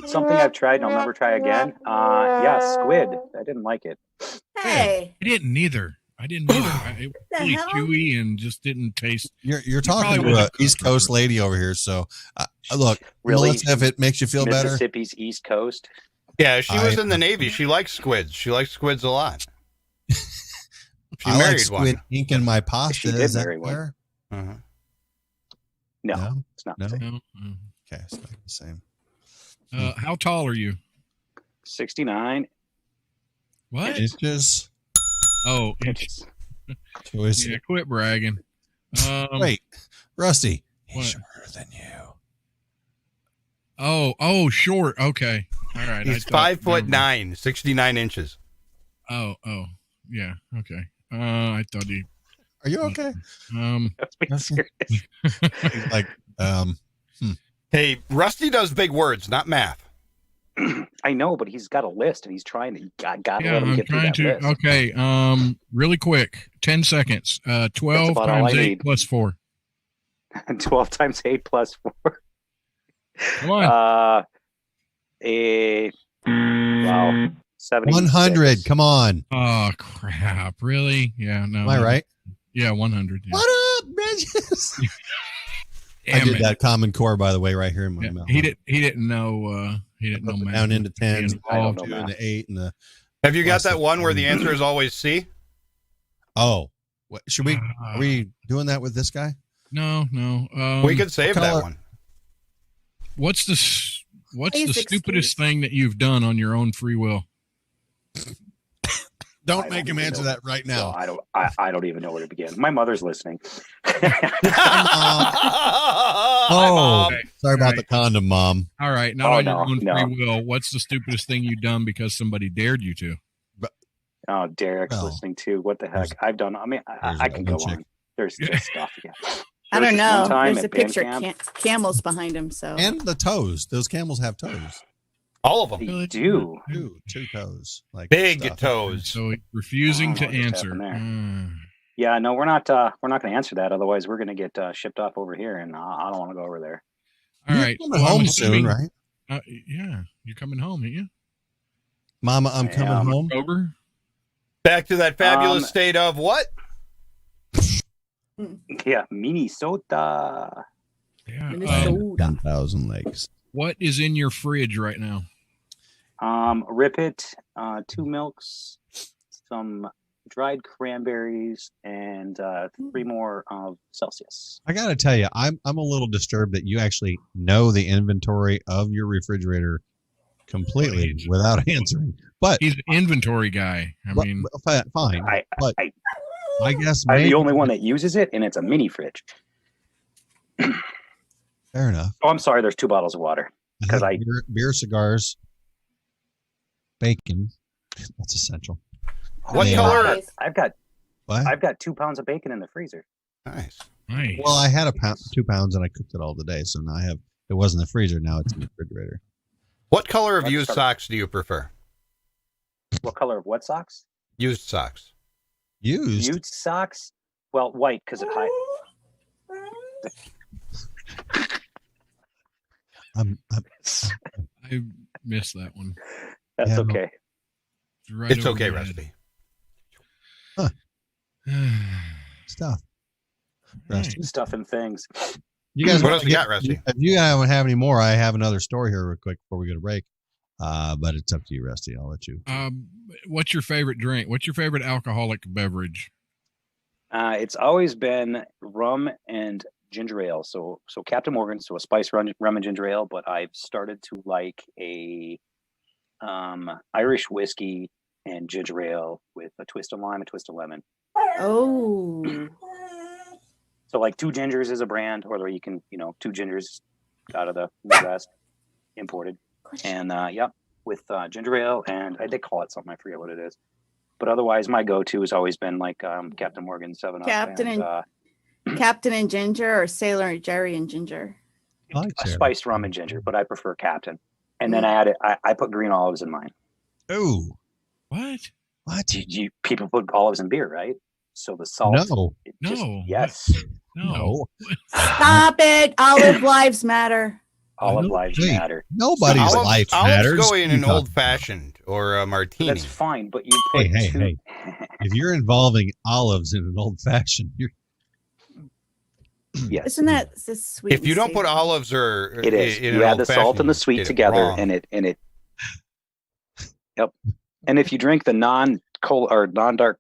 Something I've tried and I'll never try again. Yeah, squid. I didn't like it. Hey, I didn't either. It was the really hell? chewy and just didn't taste. You're talking probably to wouldn't an have East cooked Coast for it. lady over here, so look, Really? Melissa, if it makes you feel better, Mississippi's East Coast. Yeah, she was I- in the Navy. She likes squids. She likes squids a lot. She I married like squid one. ink in my pasta. She did Is that marry one. fair? Uh-huh. No, it's not. No? the same. No. Okay, it's not the same. How tall are you? 69 What? Inches. Oh, inches. Choice. yeah. Quit bragging. Wait, Rusty. He's What? shorter than you. Oh, short. Okay. All right. He's I thought- 5'9", 69 inches. Oh, yeah. Okay. I thought he. Are you okay? Let's be That's- serious. He's like, Hey, Rusty does big words, not math. I know, but he's got a list and he's trying to. Gotta Yeah, let him I'm get through trying that to. list. Okay. Really quick. 10 seconds. 12 about all times I 8 need. plus 4. 12 times 8 plus 4. Come on. Wow. 70. 100. Come on. Oh crap! Really? Yeah. No. Am I right? Yeah. 100. Yeah. What up, bitches? I Damn did it. that Common Core, by the way, right here in my Yeah, mouth. He didn't know. He didn't know. Put it math down into was being 10s, I don't involved. know 2 math. and the 8 and the. Have you got Plus that the- one where the answer is always C? Oh, what, should we? Are we doing that with this guy? No. We could save what that color- one. What's the Basic stupidest thing that you've done on your own free will? Don't I make don't him even answer know. that right No, now. I don't even know where to begin. My mother's listening. Oh, Okay. sorry about Right. the condom, Mom. All right. Not Oh, on your no, own no. free will. What's the stupidest thing you've done because somebody dared you to? Oh, Derek's Well, listening too. What the heck? there's- I've done. I mean, there's I that can one go chick. on. There's just stuff. Yeah. I There don't was this one know. time There's at a picture band of camp. camels behind him. So And the toes. Those camels have toes. All of them. They do. Two toes. Like Big stuff. toes. So refusing I don't to know what just answer. happened there. Yeah, no, we're not going to answer that. Otherwise, we're going to get shipped off over here, and I don't want to go over there. All You're right. coming Well, I'm home soon, assuming- right? Yeah, you're coming home, ain't you? Mama, I'm coming home. October. Back to that fabulous state of what? Yeah, Minnesota. Yeah. Minnesota. 10,000 lakes. What is in your fridge right now? Rip It, 2 milks, some dried cranberries, and 3 more of Celsius. I got to tell you, I'm a little disturbed that you actually know the inventory of your refrigerator completely without answering. But He's an inventory guy. I mean, fine. But I guess I'm maybe, the only one that uses it, and it's a mini fridge. fair enough. Oh, I'm sorry. There's 2 bottles of water because have beer, cigars, bacon. That's essential. What Yeah. color? I've got What? I've got 2 pounds of bacon in the freezer. Nice. nice. Well, I had 2 pounds and I cooked it all today, so now I have. It was in the freezer. Now it's in the refrigerator. What color of Let's used start- socks do you prefer? What color of what socks? Used socks. Used. Used socks? Well, white because it high. I missed that one. That's Yeah. okay. Right It's over okay, my Rusty. head. Stuff. Rusty. Stuff and things. You guys, What wanna else you got, Rusty? If you don't have any more, I have another story here real quick before we go to break. But it's up to you, Rusty. I'll let you. What's your favorite drink? What's your favorite alcoholic beverage? It's always been rum and ginger ale. So Captain Morgan, so a spice rum and ginger ale. But I've started to like a Irish whiskey and ginger ale with a twist of lime, a twist of lemon. Oh. So like 2 Gingers is a brand, or you can 2 Gingers out of the Midwest, imported, and with ginger ale, and they call it something, I forget what it is. But otherwise, my go-to has always been like Captain Morgan 7-Up. Captain and Ginger, or Sailor and Jerry and Ginger. I like Sarah. Spiced rum and ginger, but I prefer Captain. And then I put green olives in mine. Oh, What? what? People put olives in beer, right? So the salt. No, Yes. no. Stop it. Olive lives matter. Olive lives Wait. matter. Nobody's Olives- life olives matters. go in What are an you old talking fashioned or a martini. That's fine, but you put Hey, two. hey. about? If you're involving olives in an old fashioned, you're Yes. Isn't that the sweet? If you don't put olives or It is. in You an add the salt old-fashioned, and the you sweet did it together, wrong. and it. Yep. And if you drink the non-cola or non-dark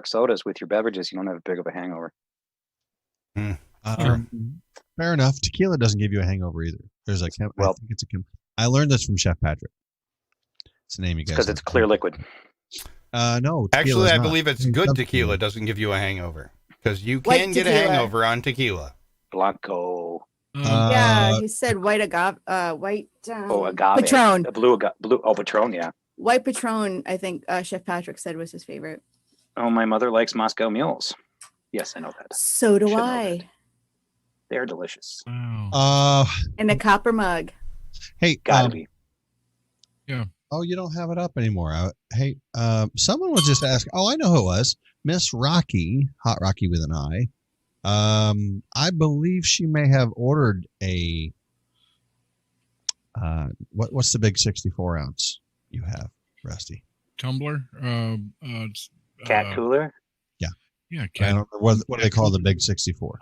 sodas with your beverages, you don't have a big of a hangover. fair enough. Tequila doesn't give you a hangover either. There's I think it's I learned this from Chef Patrick. It's the name you guys. Because it's clear liquid. No. Actually, tequila's I not. believe it's good tequila doesn't give you a hangover because you White can get a tequila. hangover on tequila. Blanco. Yeah, he said white agave, white. Agave. Patron. Blue. Oh, Patron. Yeah. White Patron. I think Chef Patrick said was his favorite. Oh, my mother likes Moscow mules. Yes, I know that. So do Should know I. that. They're delicious. In a copper mug. Hey, Gotta be. Oh, you don't have it up anymore. Hey, someone was just asking. Oh, I know who it was. Miss Rocky, Hot Rocky with an I. I believe she may have ordered a. What's the big 64 ounce you have, Rusty? Tumbler. Cat cooler. Yeah, I cat. don't know what do they call the big 64.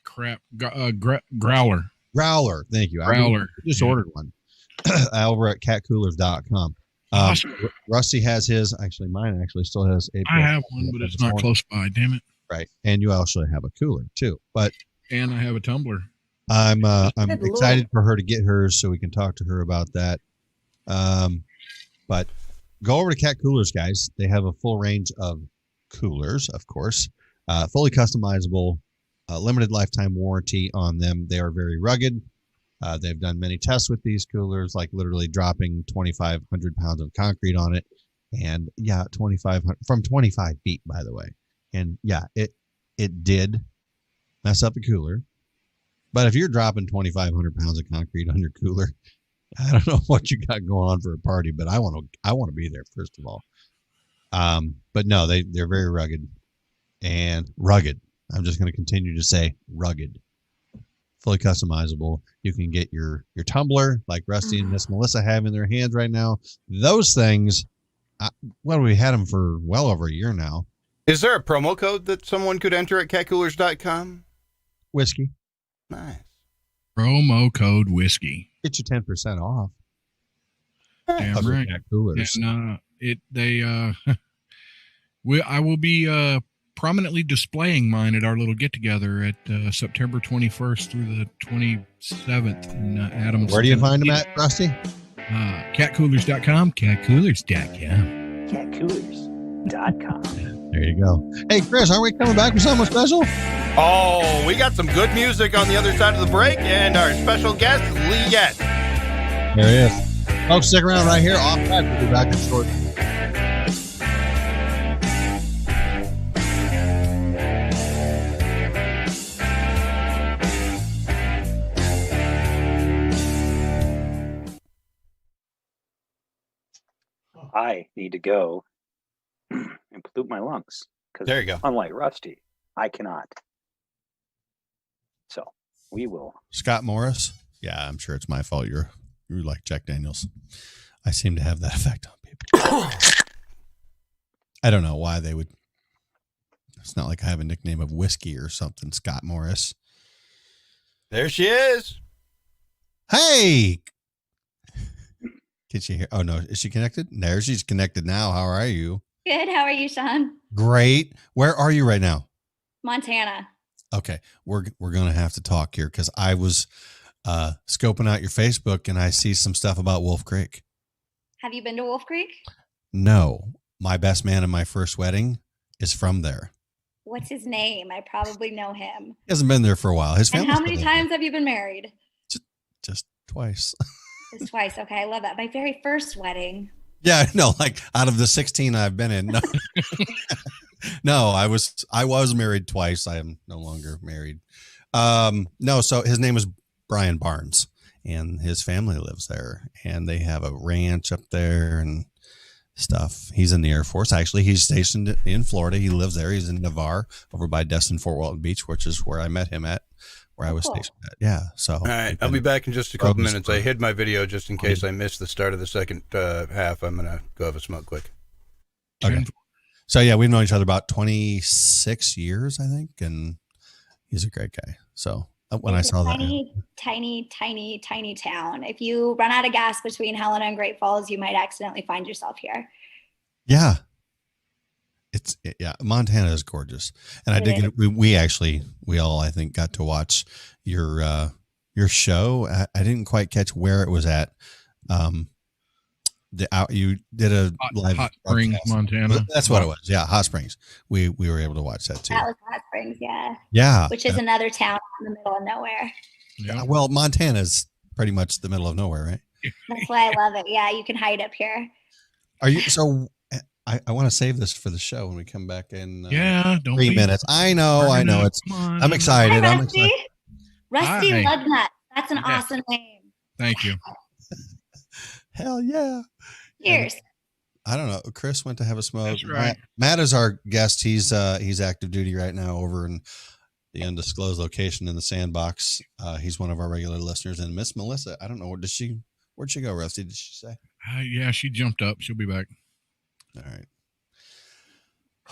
Crap. Growler. Growler. Thank you. Growler. I just ordered one over at catcoolers.com. Awesome. Rusty has his. Actually, mine actually still has a. I have one, but it's not close by. Damn it. Right, and you also have a cooler too. But And I have a tumbler. I'm Good excited Lord. for her to get hers so we can talk to her about that. But go over to Cat Coolers, guys. They have a full range of coolers, of course, fully customizable, limited lifetime warranty on them. They are very rugged. They've done many tests with these coolers, like literally dropping 2,500 pounds of concrete on it. And yeah, 2,500 from 25 feet, by the way. And yeah, it did mess up the cooler. But if you're dropping 2,500 pounds of concrete on your cooler, I don't know what you got going on for a party, but I want to be there first of all. But no, they're very rugged and rugged. I'm just going to continue to say rugged, fully customizable. You can get your tumbler like Rusty and Miss Melissa have in their hands right now. Those things, we had them for well over a year now. Is there a promo code that someone could enter at catcoolers.com? Whiskey. Nice. Promo code whiskey. Get you 10% off. Damn right. Cat coolers. And I will be prominently displaying mine at our little get together at September 21st through the 27th in Adams. Where do you find them at, Rusty? Catcoolers.com. Catcoolers.com. Catcoolers.com. There you go. Hey, Chris, aren't we coming back with something special? Oh, we got some good music on the other side of the break, and our special guest, Leigh. There he is. Folks, stick around right here. Off track. We'll be back in short. I need to go and pollute my lungs. There you go. Unlike Rusty, I cannot. So we will. Scott Morris. Yeah, I'm sure it's my fault. You're like Jack Daniels. I seem to have that effect on people. I don't know why they would. It's not like I have a nickname of whiskey or something. Scott Morris. There she is. Hey. Can she hear? Oh no, is she connected? There, she's connected now. How are you? Good. How are you, Sean? Great. Where are you right now? Montana. Okay, we're gonna have to talk here because I was scoping out your Facebook and I see some stuff about Wolf Creek. Have you been to Wolf Creek? No, my best man in my first wedding is from there. What's his name? I probably know him. He hasn't been there for a while. His And family. how many times have you been married? Just twice. Just twice. Okay, I love that. My very first wedding. Yeah, no, like out of the 16 I've been in. No, no, I was married twice. I am no longer married. No, so his name is Brian Barnes and his family lives there and they have a ranch up there and stuff. He's in the Air Force. Actually, he's stationed in Florida. He lives there. He's in Navarre over by Destin, Fort Walton Beach, which is where I met him at, where I was stationed at. Yeah. So, all right, I'll be back in just a couple minutes. I hid my video just in case I missed the start of the second half. I'm going to go have a smoke quick. Okay. So yeah, we've known each other about 26 years, I think. And he's a great guy. So when I saw that. Tiny town. If you run out of gas between Helena and Great Falls, you might accidentally find yourself here. Yeah. Yeah, Montana is gorgeous. And I did we all, I think, got to watch your show. I didn't quite catch where it was at. You did a live Hot Springs, Montana. That's what it was. Yeah, Hot Springs. We were able to watch that too. That was Hot Springs, yeah. Yeah. Which is another town in the middle of nowhere. Yeah. Well, Montana's pretty much the middle of nowhere, right? That's why I love it. Yeah, you can hide up here. Are you so? I want to save this for the show when we come back in. Don't 3 minutes. I know. I'm excited. Hi, I'm Rusty. excited. Rusty Hi. Ludnut. That's an awesome name. Thank you. Hell yeah. Cheers. I don't know. Chris went to have a smoke. That's right. Matt is our guest. He's active duty right now over in the undisclosed location in the sandbox. He's one of our regular listeners. And Miss Melissa, I don't know, where'd she go, Rusty? Did she say? Yeah, she jumped up. She'll be back. All right.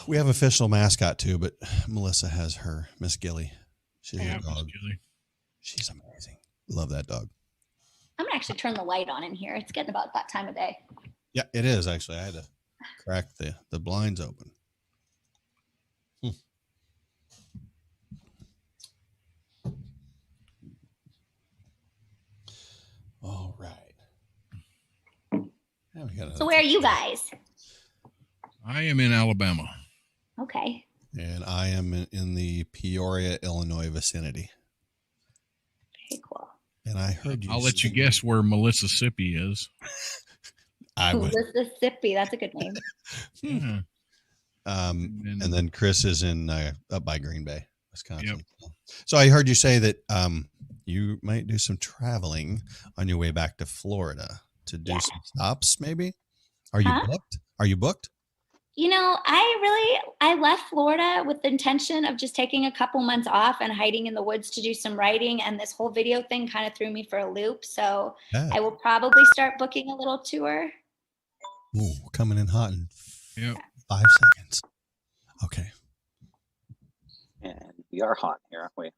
We have official mascot too, but Melissa has her Miss Gilly. She's a dog. She's amazing. Love that dog. I'm going to actually turn the light on in here. It's getting about that time of day. Yeah, it is actually. I had to crack the blinds open. All right. So where are you guys? I am in Alabama. Okay. And I am in the Peoria, Illinois vicinity. Very cool. And I heard you. I'll let you guess where Mississippi is. I would. Mississippi. That's a good name. Yeah. And then Chris is in up by Green Bay, Wisconsin. Yep. So I heard you say that you might do some traveling on your way back to Florida to do some stops, maybe. Are you booked? Are you booked? You know, I left Florida with the intention of just taking a couple months off and hiding in the woods to do some writing. And this whole video thing kind of threw me for a loop. So I will probably start booking a little tour. Ooh, coming in hot in 5 seconds. Okay. And we are hot here, aren't we?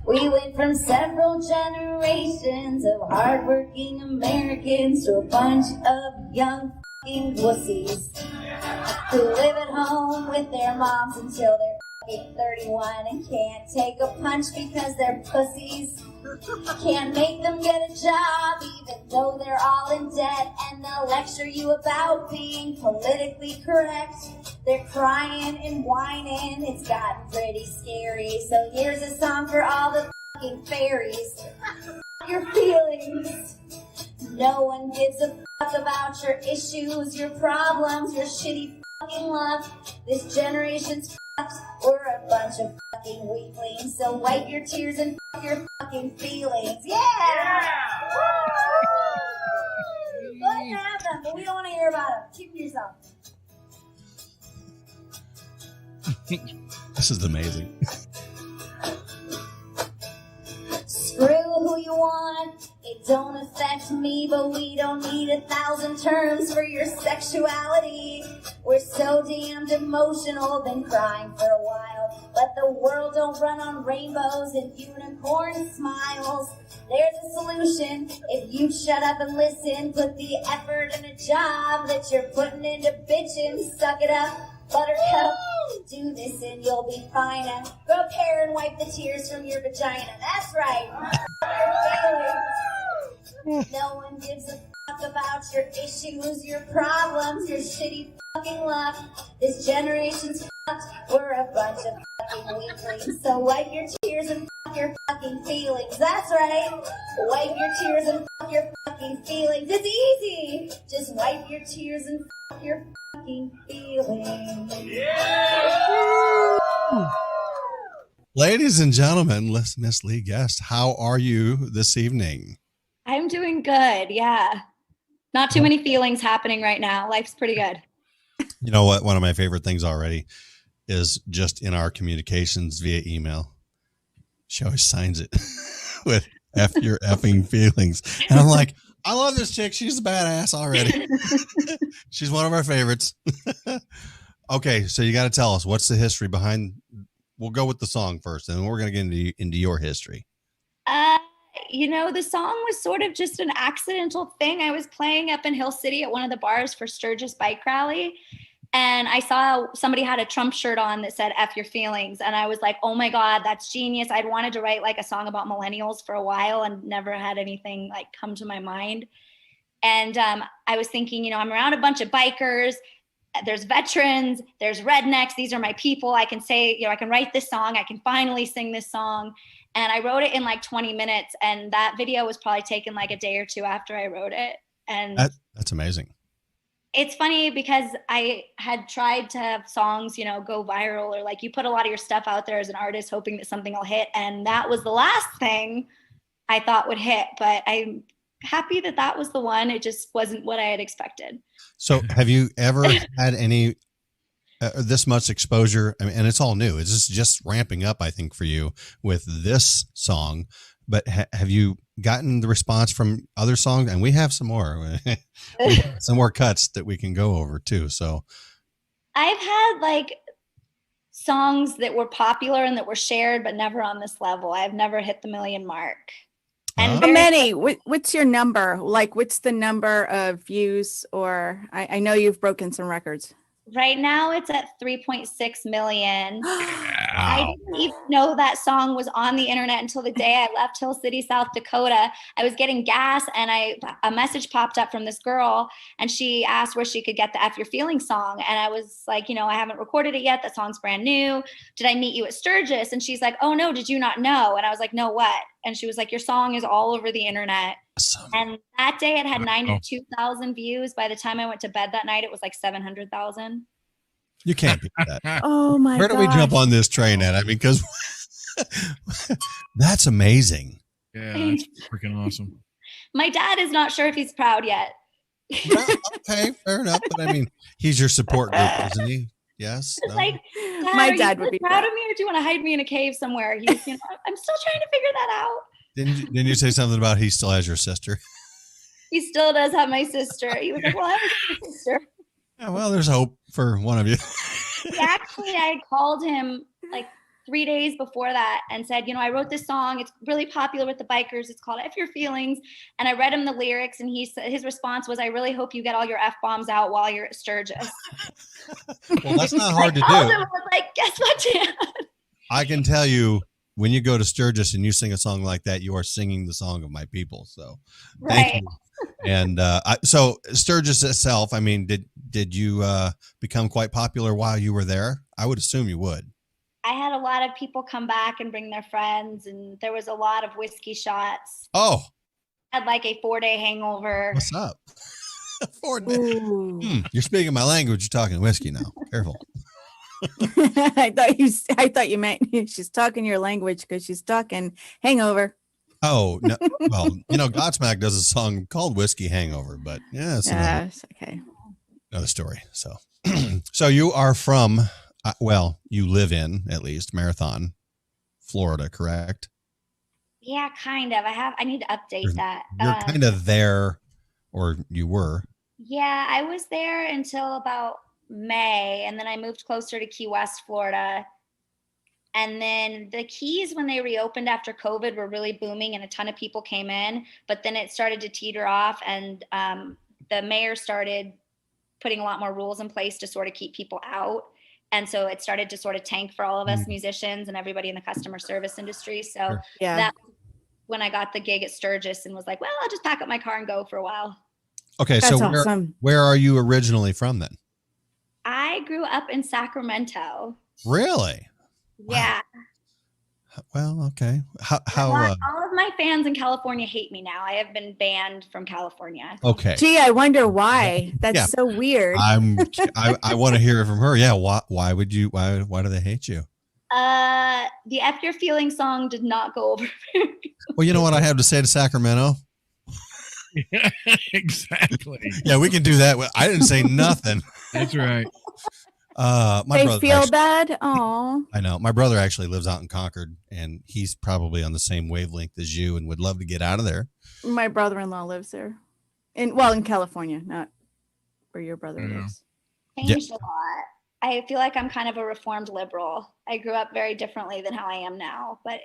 We went from several generations of hardworking Americans to a bunch of young fucking pussies who live at home with their moms until they're fucking 31 and can't take a punch because they're pussies. Can't make them get a job even though they're all in debt, and they'll lecture you about being politically correct. They're crying and whining, it's gotten pretty scary. So here's a song for all the fucking fairies. Your feelings. No one gives a fuck about your issues, your problems, your shitty fucking luck. This generation's fucked. We're a bunch of fucking weaklings. So wipe your tears and fuck your fucking feelings. Yeah! Go ahead and have them, but we don't want to hear about them. Keep them yourself. This is amazing. Screw who you want, it don't affect me, but we don't need 1,000 terms for your sexuality. We're so damned emotional, been crying for a while, but the world don't run on rainbows and unicorn smiles. There's a solution, if you shut up and listen, put the effort in a job that you're putting into bitching, suck it up. Buttercup, do this and you'll be fine. And grow a pair and wipe the tears from your vagina. That's right. No one gives a fuck about your issues, your problems, your shitty fucking luck. This generation's fucked. We're a bunch of fucking weaklings. So wipe your tears and fuck your fucking feelings. That's right. Wipe your tears and fuck your fucking feelings. It's easy. Just wipe your tears and fuck your fucking feelings. Yeah! Ladies and gentlemen, Miss Leigh Guest, how are you this evening? I'm doing good. Yeah. Not too many feelings happening right now. Life's pretty good. You know what? One of my favorite things already is just in our communications via email. She always signs it with F your effing feelings. And I'm like, I love this chick. She's a badass already. She's one of our favorites. Okay, so you got to tell us, what's the history behind, we'll go with the song first, and then we're going to get into your history. You know, the song was sort of just an accidental thing. I was playing up in Hill City at one of the bars for Sturgis Bike Rally, and I saw somebody had a Trump shirt on that said F your feelings. And I was like, oh my God, that's genius. I'd wanted to write like a song about millennials for a while and never had anything like come to my mind. And I was thinking, you know, I'm around a bunch of bikers. There's veterans, there's rednecks. These are my people. I can say, you know, I can write this song. I can finally sing this song. And I wrote it in like 20 minutes. And that video was probably taken like a day or two after I wrote it. And that's amazing. It's funny because I had tried to have songs, you know, go viral, or like you put a lot of your stuff out there as an artist hoping that something will hit. And that was the last thing I thought would hit. But I'm happy that that was the one. It just wasn't what I had expected. So have you ever had any this much exposure? I mean, and it's all new. It's just ramping up, I think, for you with this song. But have you gotten the response from other songs? And we have some more, some more cuts that we can go over too. So I've had like songs that were popular and that were shared, but never on this level. I've never hit the 1 million mark. And how many? What's your number? Like, what's the number of views? Or I know you've broken some records. Right now it's at 3.6 million. I didn't even know that song was on the internet until the day I left Hill City, South Dakota. I was getting gas and a message popped up from this girl, and she asked where she could get the F Your Feelings song. And I was like, you know, I haven't recorded it yet. That song's brand new. Did I meet you at Sturgis? And she's like, oh no, did you not know? And I was like, no, what? And she was like, your song is all over the internet. awesome. And that day it had Wow. 92,000 views. By the time I went to bed that night, it was like 700,000. You can't beat that. Oh my god. Where do we jump on this train at? I mean, because that's amazing. Yeah, that's freaking awesome. My dad is not sure if he's proud yet. Well, okay, fair enough. But I mean, he's your support group, isn't he? Yes. It's No? like, My are dad you would be proud of me, or do you want to hide me in a cave somewhere? He's, I'm still trying to figure that out. Didn't you say something about he still has your sister? He still does have my sister. He was like, well, I have a sister. Yeah, well, there's hope for one of you. Actually, I called him like 3 days before that and said, I wrote this song. It's really popular with the bikers. It's called F Your Feelings. And I read him the lyrics, and his response was, I really hope you get all your F-bombs out while you're at Sturgis. Well, that's not hard to I called do. him and was like, guess what, Dad? I can tell you, when you go to Sturgis and you sing a song like that, you are singing the song of my people. So thank Right. you. And so Sturgis itself, I mean, did you become quite popular while you were there? I would assume you would. I had a lot of people come back and bring their friends, and there was a lot of whiskey shots. Oh, I had like a 4-day hangover. what's up? 4 days. You're speaking my language. You're talking whiskey now. Careful. I thought you meant she's talking your language because she's talking hangover. Oh, no. Well, Godsmack does a song called Whiskey Hangover, but yeah, it's Okay. another story. So, so you are from, you live in, at least, Marathon, Florida, correct? Yeah, kind of. I need to update that. You're kind of there, or you were. Yeah, I was there until about May, and then I moved closer to Key West, Florida. And then the Keys, when they reopened after COVID, were really booming, and a ton of people came in, but then it started to teeter off, and the mayor started putting a lot more rules in place to sort of keep people out. And so it started to sort of tank for all of us musicians and everybody in the customer service industry. So Yeah. that when I got the gig at Sturgis and was like, well, I'll just pack up my car and go for a while. Okay, That's so awesome. where are you originally from then? I grew up in Sacramento. Really? Yeah. Well, okay. How all of my fans in California hate me now. I have been banned from California. okay. Gee, I wonder why. That's Yeah. so weird. I want to hear it from her. Yeah. Why would you? Why do they hate you? The F Your Feelings song did not go over very Well, you know what I have to say to Sacramento? Yeah, exactly. Yeah, we can do that. I didn't say nothing. That's right. My they brother feel actually- bad. Oh, I know. My brother actually lives out in Concord, and he's probably on the same wavelength as you and would love to get out of there. my brother-in-law lives there, in California, not where your brother Yeah. lives. changed a lot. I feel like I'm kind of a reformed liberal. I grew up very differently than how I am now, but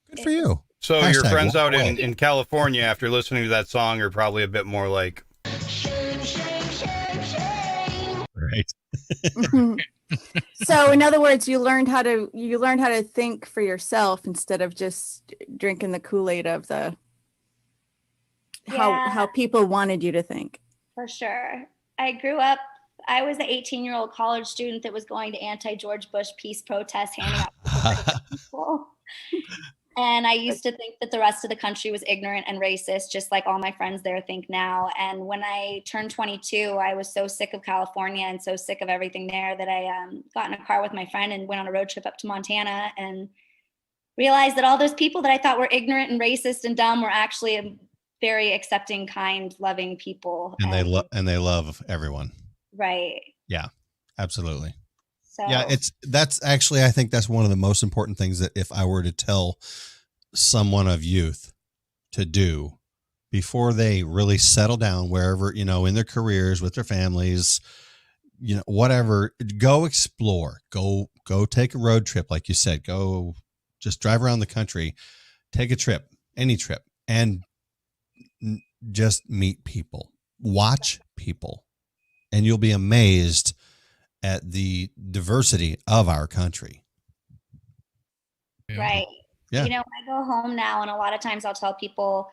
Good for you. So your Hashtag friends walk out away. in California, after listening to that song, are probably a bit more like, Right. So, in other words, you learned how to think for yourself instead of just drinking the Kool-Aid of the Yeah. how people wanted you to think. for sure. I was an 18-year-old college student that was going to anti-George Bush peace protests, handing out to people. And I used to think that the rest of the country was ignorant and racist, just like all my friends there think now. And when I turned 22, I was so sick of California and so sick of everything there that I got in a car with my friend and went on a road trip up to Montana and realized that all those people that I thought were ignorant and racist and dumb were actually a very accepting, kind, loving people. And they love everyone. Right. Yeah, absolutely. So Yeah, that's actually, I think that's one of the most important things that if I were to tell someone of youth to do before they really settle down wherever, in their careers, with their families, whatever, go explore, go take a road trip. Like you said, go just drive around the country, take a trip, any trip, and just meet people, watch people, and you'll be amazed at the diversity of our country. right. Yeah. When I go home now, and a lot of times I'll tell people,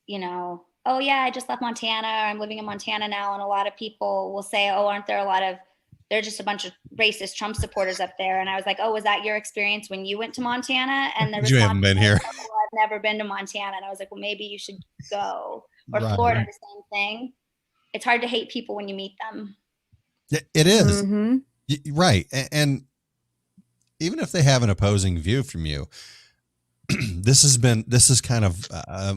oh yeah, I just left Montana, or I'm living in Montana now. And a lot of people will say, oh, aren't there they're just a bunch of racist Trump supporters up there. And I was like, oh, was that your experience when you went to Montana? And the You haven't been here. Oh, I've never been to Montana. And I was like, well, maybe you should go. or Right. Florida, the same thing. It's hard to hate people when you meet them. It is. Mhm. Right. And even if they have an opposing view from you, this is kind of,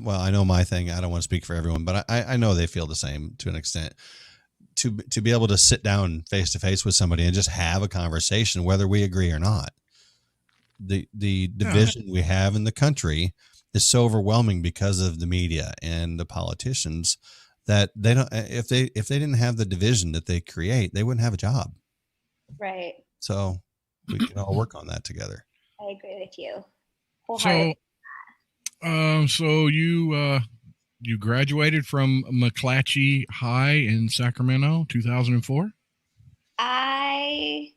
well, I know my thing. I don't want to speak for everyone, but I know they feel the same to an extent. To be able to sit down face to face with somebody and just have a conversation, whether we agree or not. The division we have in the country is so overwhelming because of the media and the politicians that they don't, if they didn't have the division that they create, they wouldn't have a job. Right. So we can all work on that together. I agree with you. So, Wholeheartedly. so you graduated from McClatchy High in Sacramento, 2004. I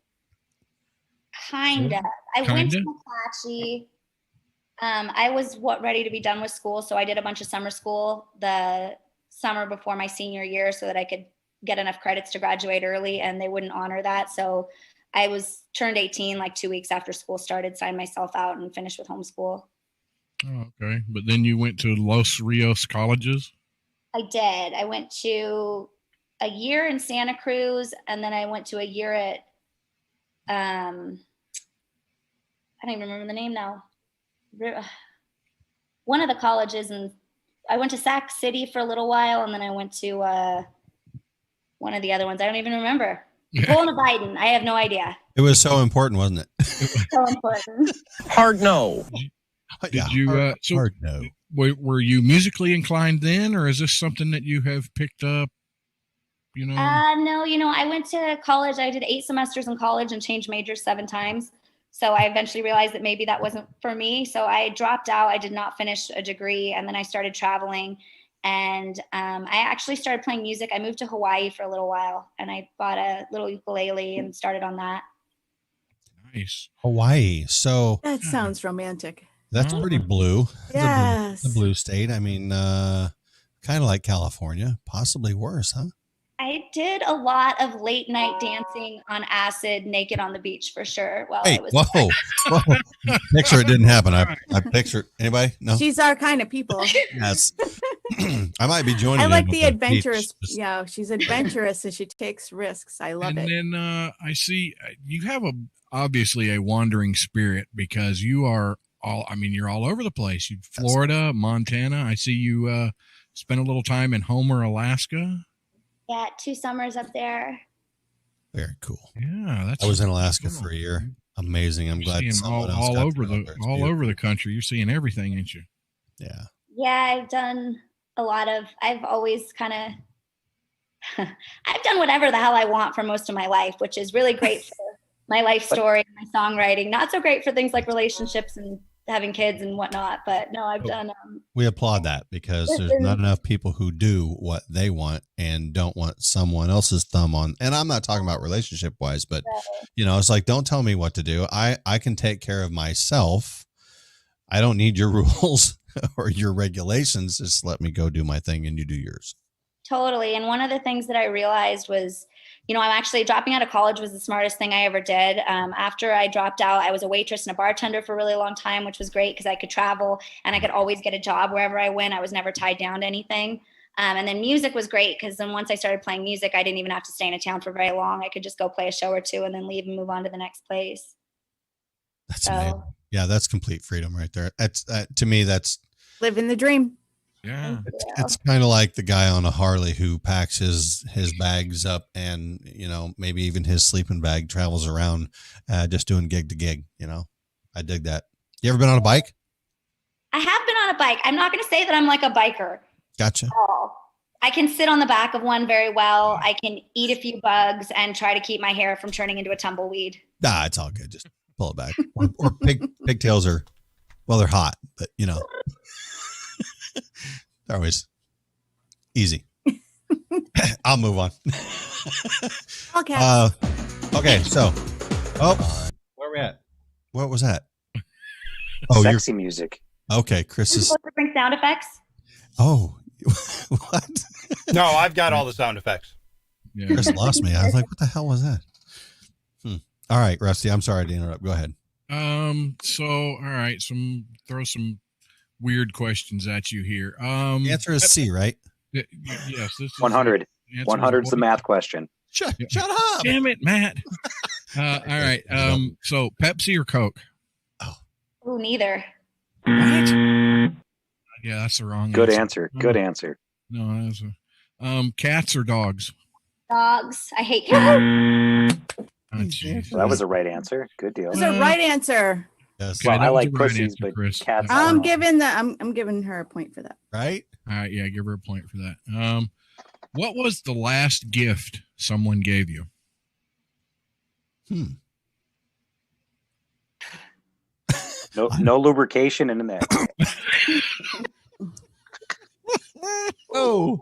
kind of. I went to McClatchy. I was ready to be done with school, so I did a bunch of summer school the summer before my senior year so that I could get enough credits to graduate early, and they wouldn't honor that. So I turned 18 like 2 weeks after school started, signed myself out, and finished with homeschool. Oh, okay. But then you went to Los Rios colleges? I did. I went to a year in Santa Cruz, and then I went to a year at I don't even remember the name now. One of the colleges, and I went to Sac City for a little while, and then I went to one of the other ones. I don't even remember. Bullina Biden. I have no idea. It was so important, wasn't it? So important. Hard no. Did you? Hard no. Were you musically inclined then, or is this something that you have picked up? You know? No. I went to college. I did 8 semesters in college and changed majors 7 times. So I eventually realized that maybe that wasn't for me. So I dropped out. I did not finish a degree, and then I started traveling. And I actually started playing music. I moved to Hawaii for a little while, and I bought a little ukulele and started on that. Nice. Hawaii. So That sounds romantic. that's pretty blue. Yes. The blue state. I mean, kind of like California, possibly worse, huh? I did a lot of late night dancing on acid, naked on the beach for sure. While Hey, I was whoa. Picture it didn't happen. I picture anybody? No. She's our kind of people. Yes. I might be joining. I like you the at beach. adventurous. Yeah, she's adventurous and she takes risks. I love it. And then I see you have obviously a wandering spirit because you are you're all over the place. You Florida, Montana. I see you spent a little time in Homer, Alaska. Yeah, 2 summers up there. Very cool. Yeah, I was in Alaska for a year. Amazing. I'm glad someone else all got over to go there. It's over the country. You're seeing everything, ain't you? Yeah. Yeah, I've done I've always kind of, I've done whatever the hell I want for most of my life, which is really great for my life story, my songwriting. Not so great for things like relationships and having kids and whatnot, but no, I've done. We applaud that because there's not enough people who do what they want and don't want someone else's thumb on. And I'm not talking about relationship wise, but it's like, don't tell me what to do. I can take care of myself. I don't need your rules or your regulations. Just let me go do my thing and you do yours. Totally. And one of the things that I realized was, I'm actually dropping out of college was the smartest thing I ever did. After I dropped out, I was a waitress and a bartender for a really long time, which was great because I could travel and I could always get a job wherever I went. I was never tied down to anything. And then music was great because then once I started playing music, I didn't even have to stay in a town for very long. I could just go play a show or 2 and then leave and move on to the next place. That's amazing. Yeah, that's complete freedom right there. That's to me, that's living the dream. Yeah, it's kind of like the guy on a Harley who packs his bags up and maybe even his sleeping bag, travels around just doing gig to gig. I dig that. You ever been on a bike? I have been on a bike. I'm not going to say that I'm like a biker. Gotcha. I can sit on the back of one very well. I can eat a few bugs and try to keep my hair from turning into a tumbleweed. Nah, it's all good. Just pull it back. Or pigtails are, they're hot, but they're always easy. I'll move on. Okay. Okay. So, where are we at? What was that? Sexy music. Okay, Chris is. Supposed to bring sound effects. Oh, what? No, I've got all the sound effects. Yeah. Chris lost me. I was like, what the hell was that? All right, Rusty. I'm sorry to interrupt. Go ahead. So, all right. Throw some weird questions at you here. The answer is C, right? Yes, this is 100. answer 100's the math question. Shut up. Damn it, Matt. All right. So Pepsi or Coke? Ooh, neither. What? Yeah, that's the wrong Good answer. answer. Good answer. No, that's cats or dogs? Dogs. I hate cats. Oh, jeez. That was a right answer. Good deal. That's a right answer. Yes. Well, Okay, I that was like a right pussies, answer, but Chris. cats. All I I'm don't know. giving her a point for that. Right? right, yeah, give her a point for that. What was the last gift someone gave you? No lubrication in there. Oh.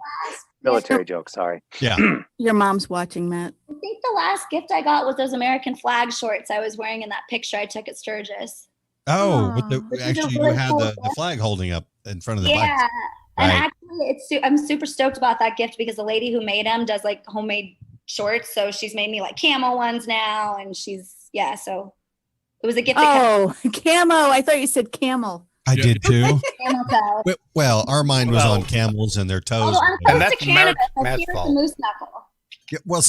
Military joke. Sorry. Yeah. Your mom's watching, Matt. I think the last gift I got was those American flag shorts I was wearing in that picture I took at Sturgis. Oh, Aw. actually, you had the flag holding up in front of the bike. Yeah. And Right. actually, I'm super stoked about that gift because the lady who made them does like homemade shorts. So she's made me like camo ones now. And so it was a gift. Oh, camo. I thought you said camel. I did too. Camel toe. Well, our mind was on camels and their toes. Although I'm And close that's to Canada, so Matt's here's fault. the moose knuckle. Yeah, well,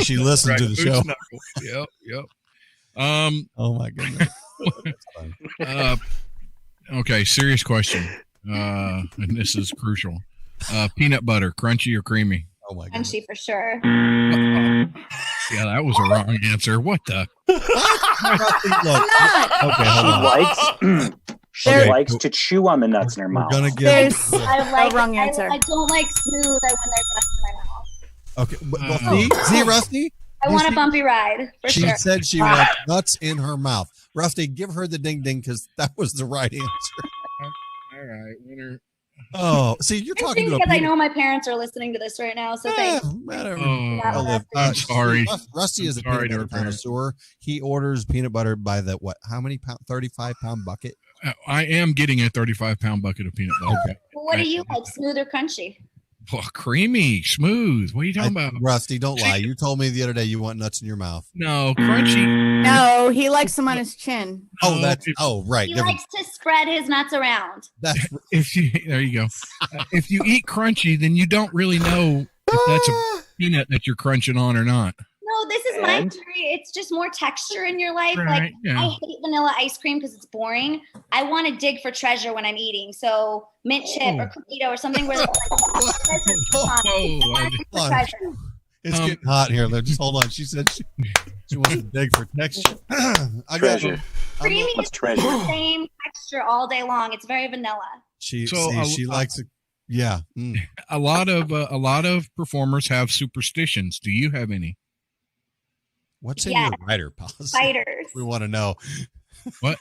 she listened to the show. Yep. Oh my goodness. Okay, serious question. And this is crucial. Peanut butter, crunchy or creamy? Oh my goodness. Crunchy for sure. Yeah, that was a wrong answer. What the? Okay, hold on. She Okay, likes to chew on the nuts in her mouth. We're gonna give. There's I like wrong answer. I don't like smooth. I when there's nuts in my mouth. Okay, well, see, Rusty. I You want a see- bumpy ride for She sure. said she wants nuts in her mouth. Rusty, give her the ding ding because that was the right answer. All right, winner. Oh, see, you're talking to a because I peanut- know my parents are listening to this right now. So thanks. Whatever. Oh, Yeah, I'm sorry. Rusty is a Sorry peanut to butter her parents. connoisseur. He orders peanut butter by the what? How many pound? 35-pound bucket. I am getting a 35-pound bucket of peanut butter. Okay. Well, what do you like, smooth or crunchy? Well, creamy, smooth. What are you talking about? Rusty, don't lie. You told me the other day you want nuts in your mouth. No, crunchy. No, he likes them on his chin. Oh, that's right. He Different. likes to spread his nuts around. That's There you go. If you eat crunchy, then you don't really know if that's a peanut that you're crunching on or not. No, this is my And? theory. It's just more texture in your life. Right, Like yeah. I hate vanilla ice cream because it's boring. I want to dig for treasure when I'm eating. So mint chip or cookie or something where there's like treasure on it. I want to dig for treasure. it's getting hot here. Just hold on. She said she wants to dig for texture. I got Treasure. Creamy What's is treasure? the same texture all day long. It's very vanilla. She So, she likes it. Yeah. Mm. A lot of performers have superstitions. Do you have any? What's in Yes. your rider policy? Spiders. We want to know. What?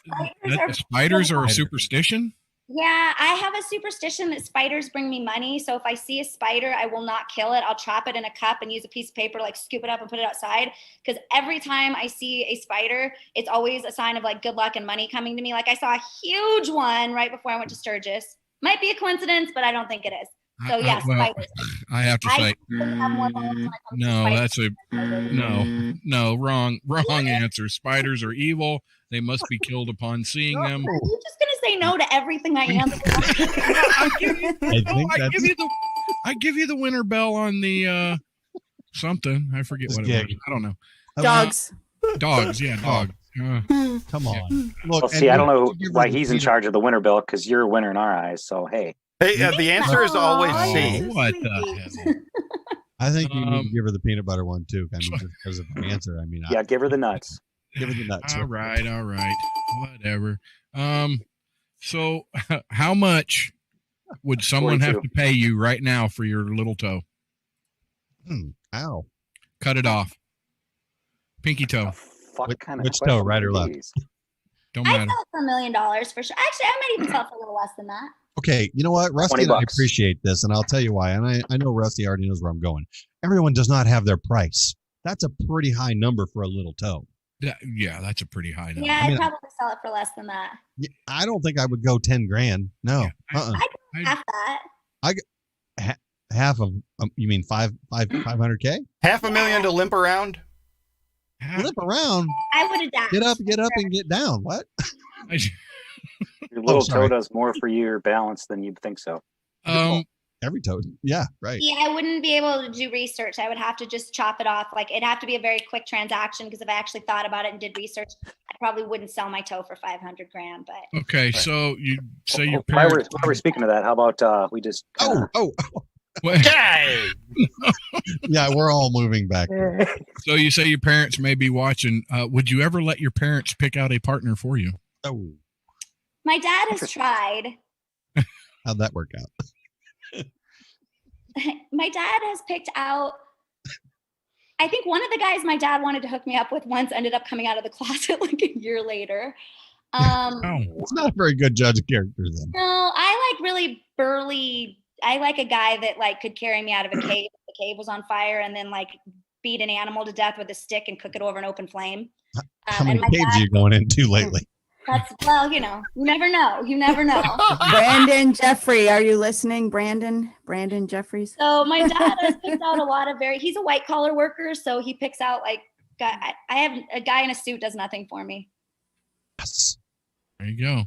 Spiders are a superstition? Yeah, I have a superstition that spiders bring me money. So if I see a spider, I will not kill it. I'll trap it in a cup and use a piece of paper, like scoop it up and put it outside. Because every time I see a spider, it's always a sign of like good luck and money coming to me. Like I saw a huge one right before I went to Sturgis. Might be a coincidence, but I don't think it is. So yes, Well, spiders. I have to say, have more balance when it comes to no, spiders. that's wrong answer. Spiders are evil. They must be killed upon seeing them. Are you just gonna say no to everything I answer? I give you the winner bell on the something. I forget what it was. I don't know. Dogs. Dogs, yeah, dogs. Come on. Look, Well, see, I don't know why he's in charge of the winner bill because you're a winner in our eyes. So hey, the answer is always C. What the hell? I think you need to give her the peanut butter one too. I mean, just because of the answer. I mean, yeah, give her the nuts. Give her the nuts. All right. Whatever. So how much would someone have 42. to pay you right now for your little toe? Ow. Cut it off. Pinky toe. Fuck kind of Which toe, right or left? Don't I matter. sell it for $1 million for sure. Actually, I might even sell it for a little less than that. Okay, you know what? Rusty and I $20. appreciate this, and I'll tell you why. And I know Rusty already knows where I'm going. Everyone does not have their price. That's a pretty high number for a little toe. Yeah, that's a pretty high number. Yeah, I mean, I'd probably sell it for less than that. I don't think I would go 10 grand. No. I could half that. Half of you mean 500K? $500,000 to limp around. Limp around. I would adapt. Get up and get down. What? Your little toe sorry. does more for your balance than you'd think so. I every toad. Yeah, right. Yeah, I wouldn't be able to do research. I would have to just chop it off. Like it'd have to be a very quick transaction because if I actually thought about it and did research, I probably wouldn't sell my toe for $500,000. But Okay, so you say your While parents. we're speaking of that, how about we just Yeah, we're all moving back. So you say your parents may be watching. Would you ever let your parents pick out a partner for you? Oh, my dad has tried. how'd that work out? My dad has picked out. I think one of the guys my dad wanted to hook me up with once ended up coming out of the closet like a year later. It's not a very good judge of character then. No, I like really burly. I like a guy that like could carry me out of a cave if the cave was on fire and then like beat an animal to death with a stick and cook it over an open flame. How many caves are you going into lately? That's well, you never know. You never know. Brandon Jeffrey, are you listening? Brandon Jeffries. So my dad has picked out a lot of he's a white collar worker, so he picks out like I have a guy in a suit does nothing for me. Yes. There you go.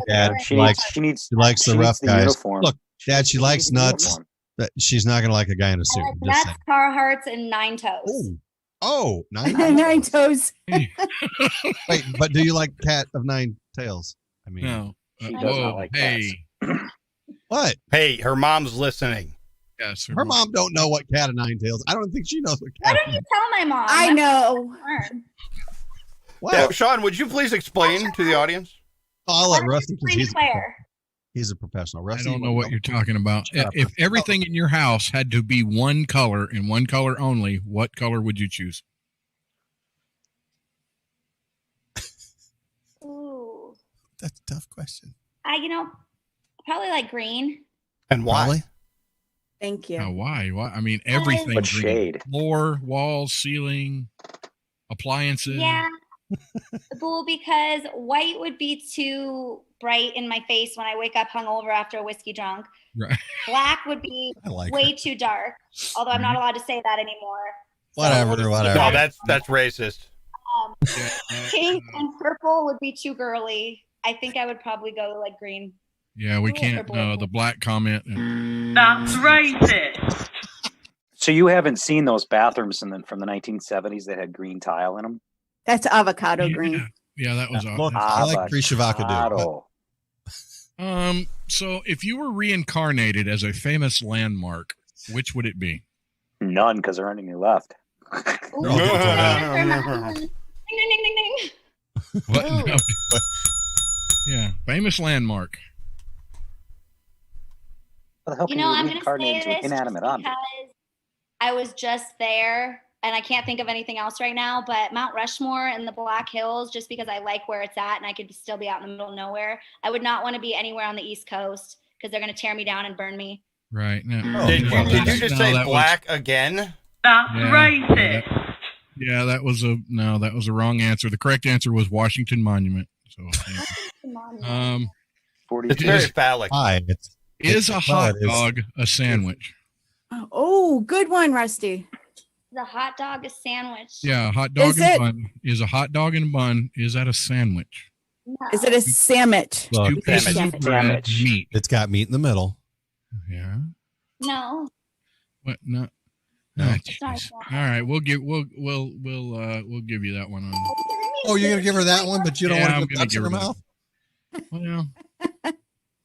Dad, she likes the rough guys. Uniform. Look, Dad, she likes nuts, but she's not going to like a guy in a suit. That's Carhartts and 9 toes. Oh, 9 9 toes. Wait, but do you like Cat of 9 Tails? I mean, No. She does not like cats. What? Hey, her mom's listening. Yes, her mom don't know what Cat of 9 Tails. I don't think she knows what Why Cat. don't you tell my mom? I know. Wow. Sean, would you please explain to the audience? I'll let Rusty. He's a professional. Rusty, I don't know what you're talking about. If everything in your house had to be one color and one color only, what color would you choose? Ooh. That's a tough question. Probably like green. And why? Probably? Thank you. Why? I mean, everything. What shade? Floor, walls, ceiling, appliances. Yeah. Well, because white would be too bright in my face when I wake up hungover after a whiskey drunk. Right. Black would be way too dark, although I'm not allowed to say that anymore. Whatever. No, that's racist. Pink and purple would be too girly. I think I would probably go like green. Yeah, we can't. No, the black comment. That's racist. So you haven't seen those bathrooms from the 1970s that had green tile in them? That's avocado green. Yeah, that was awesome. I like Krishavakadu. So if you were reincarnated as a famous landmark, which would it be? None, because there aren't any left. What? No. Yeah, famous landmark. What the hell can you I'm reincarnate going to into say an this inanimate just object? because I was just there and I can't think of anything else right now, but Mount Rushmore and the Black Hills, just because I like where it's at and I could still be out in the middle of nowhere. I would not want to be anywhere on the East Coast because they're going to tear me down and burn me. Right. No. Did you just say black again? That's racist. Yeah, that was a wrong answer. The correct answer was Washington Monument. So, it's very phallic. Is a hot dog a sandwich? Oh, good one, Rusty. The hot dog is sandwich. Yeah, a hot dog and bun. Is a hot dog and bun, is that a sandwich? No. Is it a sandwich? Look, Two pieces of bread, meat. It's got meat in the middle. Yeah. No. What? No. No. All right, we'll give you that one. Oh, you're gonna give her that one, but you don't want to touch her mouth? Well,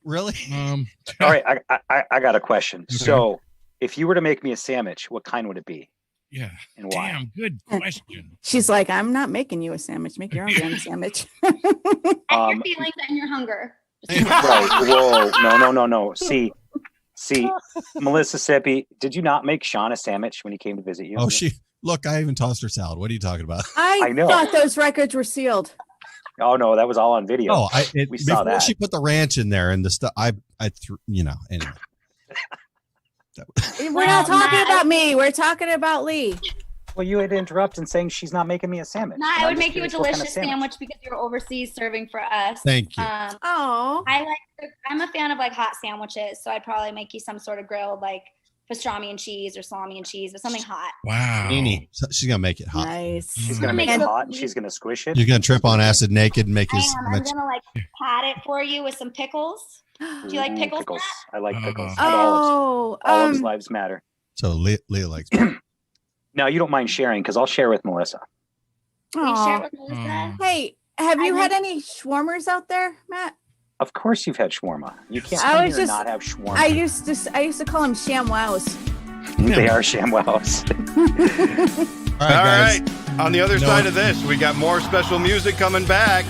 really? All right, I got a question. Okay. So, if you were to make me a sandwich, what kind would it be? Yeah. And why? Damn, good question. She's like, I'm not making you a sandwich. Make your own damn sandwich. And your feelings and your hunger. Right. Whoa. No. See, Melissa Seppi, did you not make Sean a sandwich when he came to visit you? Oh, look, I even tossed her salad. What are you talking about? I know. thought those records were sealed. Oh no, that was all on video. Oh, we saw that. She put the ranch in there and the stuff. I threw, anyway. We're not talking about me. We're talking about Leigh. Well, you had to interrupt and saying she's not making me a sandwich. No, I would make you a delicious sandwich because you're overseas serving for us. Thank you. Oh, I'm a fan of like hot sandwiches, so I'd probably make you some sort of grilled like pastrami and cheese or salami and cheese, but something hot. Wow. So she's gonna make it hot. Nice. She's gonna make it hot and she's gonna squish it. You're gonna trip on acid naked and make his. I'm gonna like pat it for you with some pickles. Do you like pickles? Pickles. I like pickles. And Oh, olives lives matter. So Leah likes. Now you don't mind sharing because I'll share with Melissa. Will you share Aw. with Melissa? Hey, have you had any shawarmas out there, Matt? Of course you've had shawarma. You can't I come was here and just- not have shawarma. I used to call them ShamWows. They are ShamWows. All All right, guys. right. On the other No. side of this, we got more special music coming back.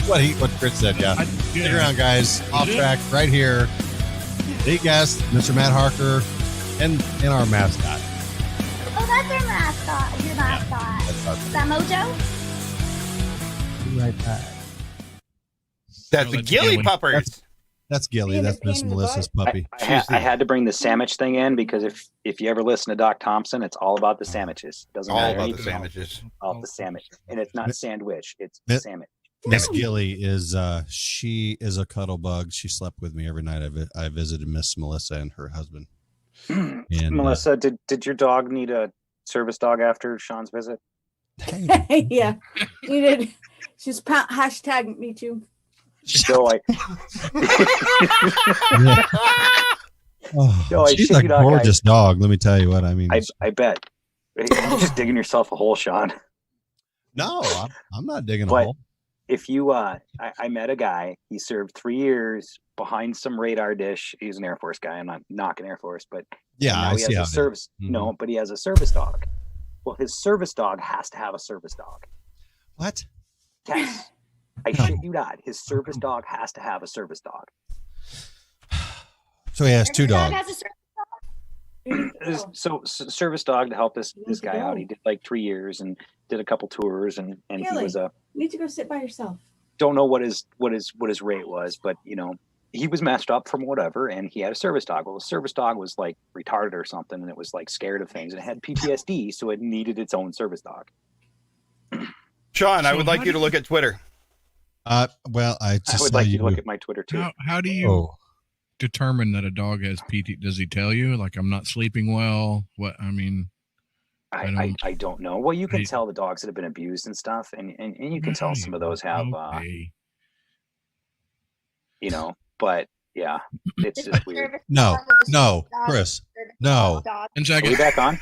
What Chris said, yeah. Stick around, guys. Off track right here. Lead guest, Mr. Matt Harker, and our mascot. Oh, that's our mascot. Your mascot. Is that Mojo? Be right back. That's the Gilly Puppers. That's Gilly. That's Miss Melissa's puppy. I had to bring the sandwich thing in because if you ever listen to Doc Thompson, it's all about the sandwiches. It doesn't All matter about the anything else. sandwiches. All about the sandwich, and it's not sandwich; it's Miss- sandwich. Miss Gilly is she is a cuddle bug. She slept with me every night. I visited Miss Melissa and her husband. And Melissa, did your dog need a service dog after Sean's visit? Yeah. You did. She's hashtag me too. So I, oh, No, I she's shit a you not, gorgeous dog. Let me tell you what I mean. I bet. You're just digging yourself a hole, Sean. No, I'm not digging a But hole. if you, I met a guy. He served 3 years behind some radar dish. He's an Air Force guy. I'm not knocking Air Force, but Yeah, now I he see has how a it is. service. Mhm. No, but he has a service dog. Well, his service dog has to have a service dog. What? Yes. I shit you not. His service dog has to have a service dog. So he has two dogs. So service dog to help this guy out. He did like 3 years and did a couple tours and he Gilly, was you need to go sit by yourself. don't know what his rate was, but you know, he was messed up from whatever and he had a service dog. Well, the service dog was like retarded or something and it was like scared of things and it had PTSD, so it needed its own service dog. Sean, I So would how like do you to look at Twitter. Well, I just I would saw like you to look at my Twitter too. How do you determine that a dog has PT? Does he tell you, like, I'm not sleeping well? What, I mean, I don't know. Well, you can tell the dogs that have been abused and stuff, and you can tell some of those have, you know. But yeah, it's just weird. No, Chris, no. 10 Are seconds. we back on?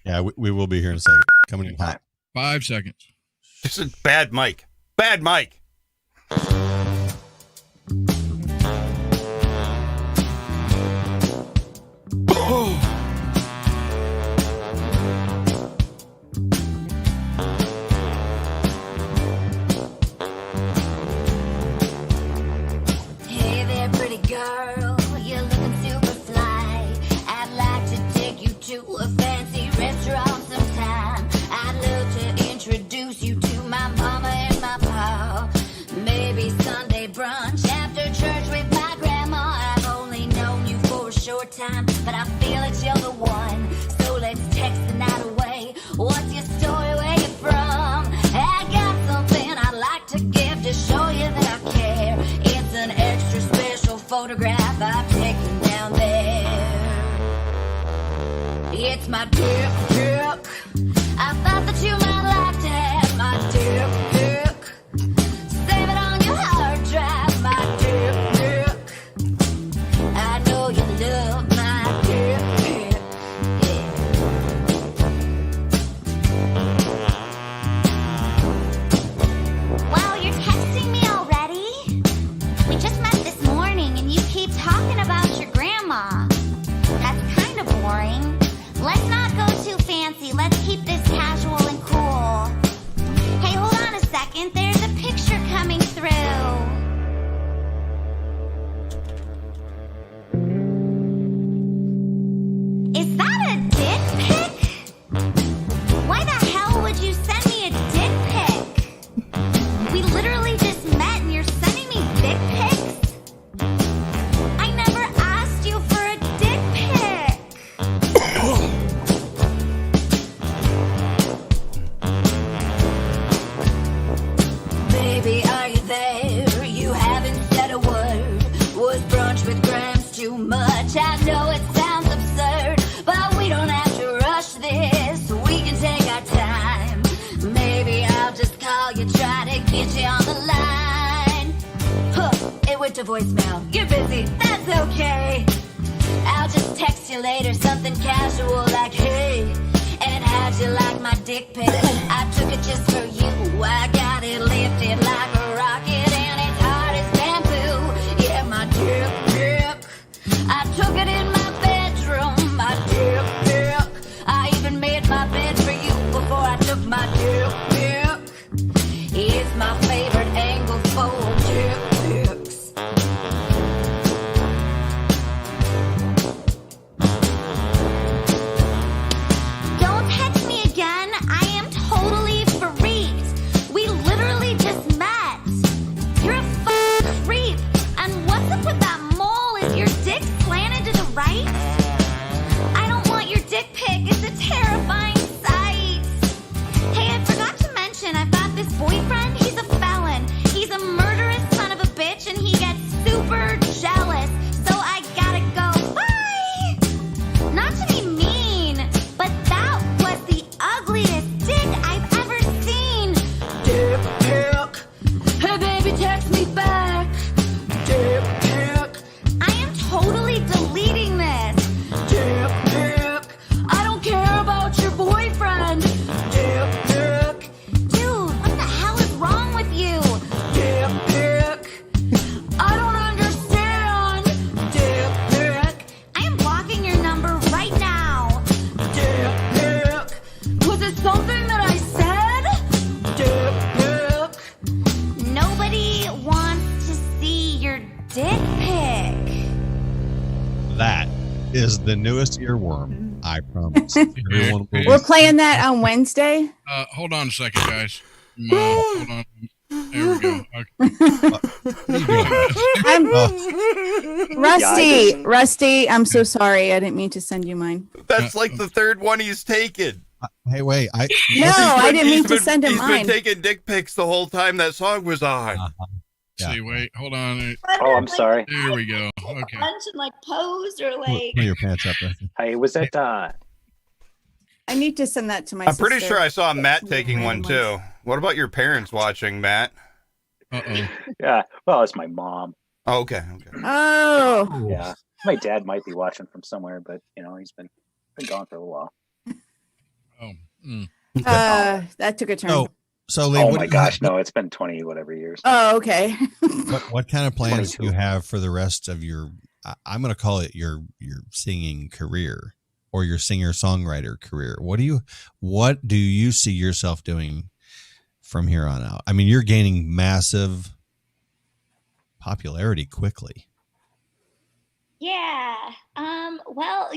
Yeah, we will be here in a second. Coming in hot. 5 seconds. This is bad Mike. Bad Mike. Hey there, pretty girl, you're looking super fly. I'd like to take you to a fancy restaurant sometime. I'd love to introduce you to my mama and my pa. Maybe Sunday brunch after church with my grandma. I've only known you for a short time, but I feel that you're the one. So let's text the night away. What's your story? Where you from? I got something I'd like to give to show you that I care. It's an extra special photograph I've taken down there. It's my dick. I thought that you might like to have my dick. Save it on your hard drive, my dick. I know you love my dick. Wow, you're texting me already? We just met this morning and you keep talking about your grandma. That's kind of boring. Let's not go too fancy. get you on the line. Huh, it went to voicemail. You're busy, that's okay. I'll just text you later, something casual like, hey. And how'd you like my dick pic? I took it just for you. I got it lifted like a rocket and it's hard as bamboo. Yeah, my dick pic. I took it in my bedroom, my dick pic. I even made my bed for you before I took my dick pic. It's my favorite angle for dick pics. Don't text me again. I am totally freaked. We literally just met. You're a fucking creep. And what's up with that mole? Is your dick slanted to the right? I don't want your dick pic. It's a terrifying sight. Hey, I forgot to mention I've got this boyfriend. He's a felon. He's a murderous son of a bitch and he gets super jealous. So I gotta go. Bye! Not to be mean, but that was the ugliest dick I've ever seen. Dick pic. Hey baby, text me back. Dick pic. I am totally deleting this. Dick pic. I don't care about your boyfriend. Dick pic. Dude, what the hell is wrong with you? Dick pic. I don't understand. Dick pic. I am blocking your number right now. Dick pic. Was it something that I said? Dick pic. Nobody wants to see your dick pic. That is the newest earworm. I promise. Everyone will We're playing that on Wednesday. Hold on a second, guys. Hold on. There we go. Okay. I'm Rusty. I'm so sorry. I didn't mean to send you mine. That's like the third one he's taken. Hey, wait. I didn't mean to send him He's mine. been taking dick pics the whole time that song was on. See, wait, hold on. Oh, I'm sorry. There we go. Okay. Punch and like pose or like. Pull your pants up. Hey, was that I need to send that to my I'm pretty sister. sure I saw Matt taking one too. What about your parents watching, Matt? Yeah, well, it's my mom. Oh, okay. Oh. Yeah, my dad might be watching from somewhere, but he's been gone for a little while. That took a turn. So Leigh, oh what my do you gosh, have- no, it's been 20 whatever years. Oh, okay. What kind of plans do 22. you have for the rest of your? I'm going to call it your singing career or your singer songwriter career. What do you see yourself doing from here on out? I mean, you're gaining massive popularity quickly. Yeah. Well,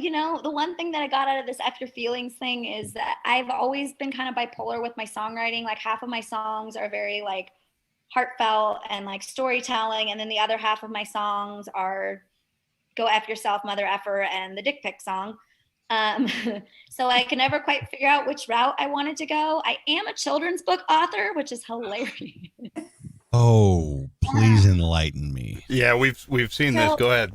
the one thing that I got out of this F Your Feelings thing is that I've always been kind of bipolar with my songwriting. Like half of my songs are very like heartfelt and like storytelling. And then the other half of my songs are Go F Yourself, Mother Effer, and the Dick Pic song. So I can never quite figure out which route I wanted to go. I am a children's book author, which is hilarious. Oh, please enlighten me. Yeah, we've seen this. Go ahead.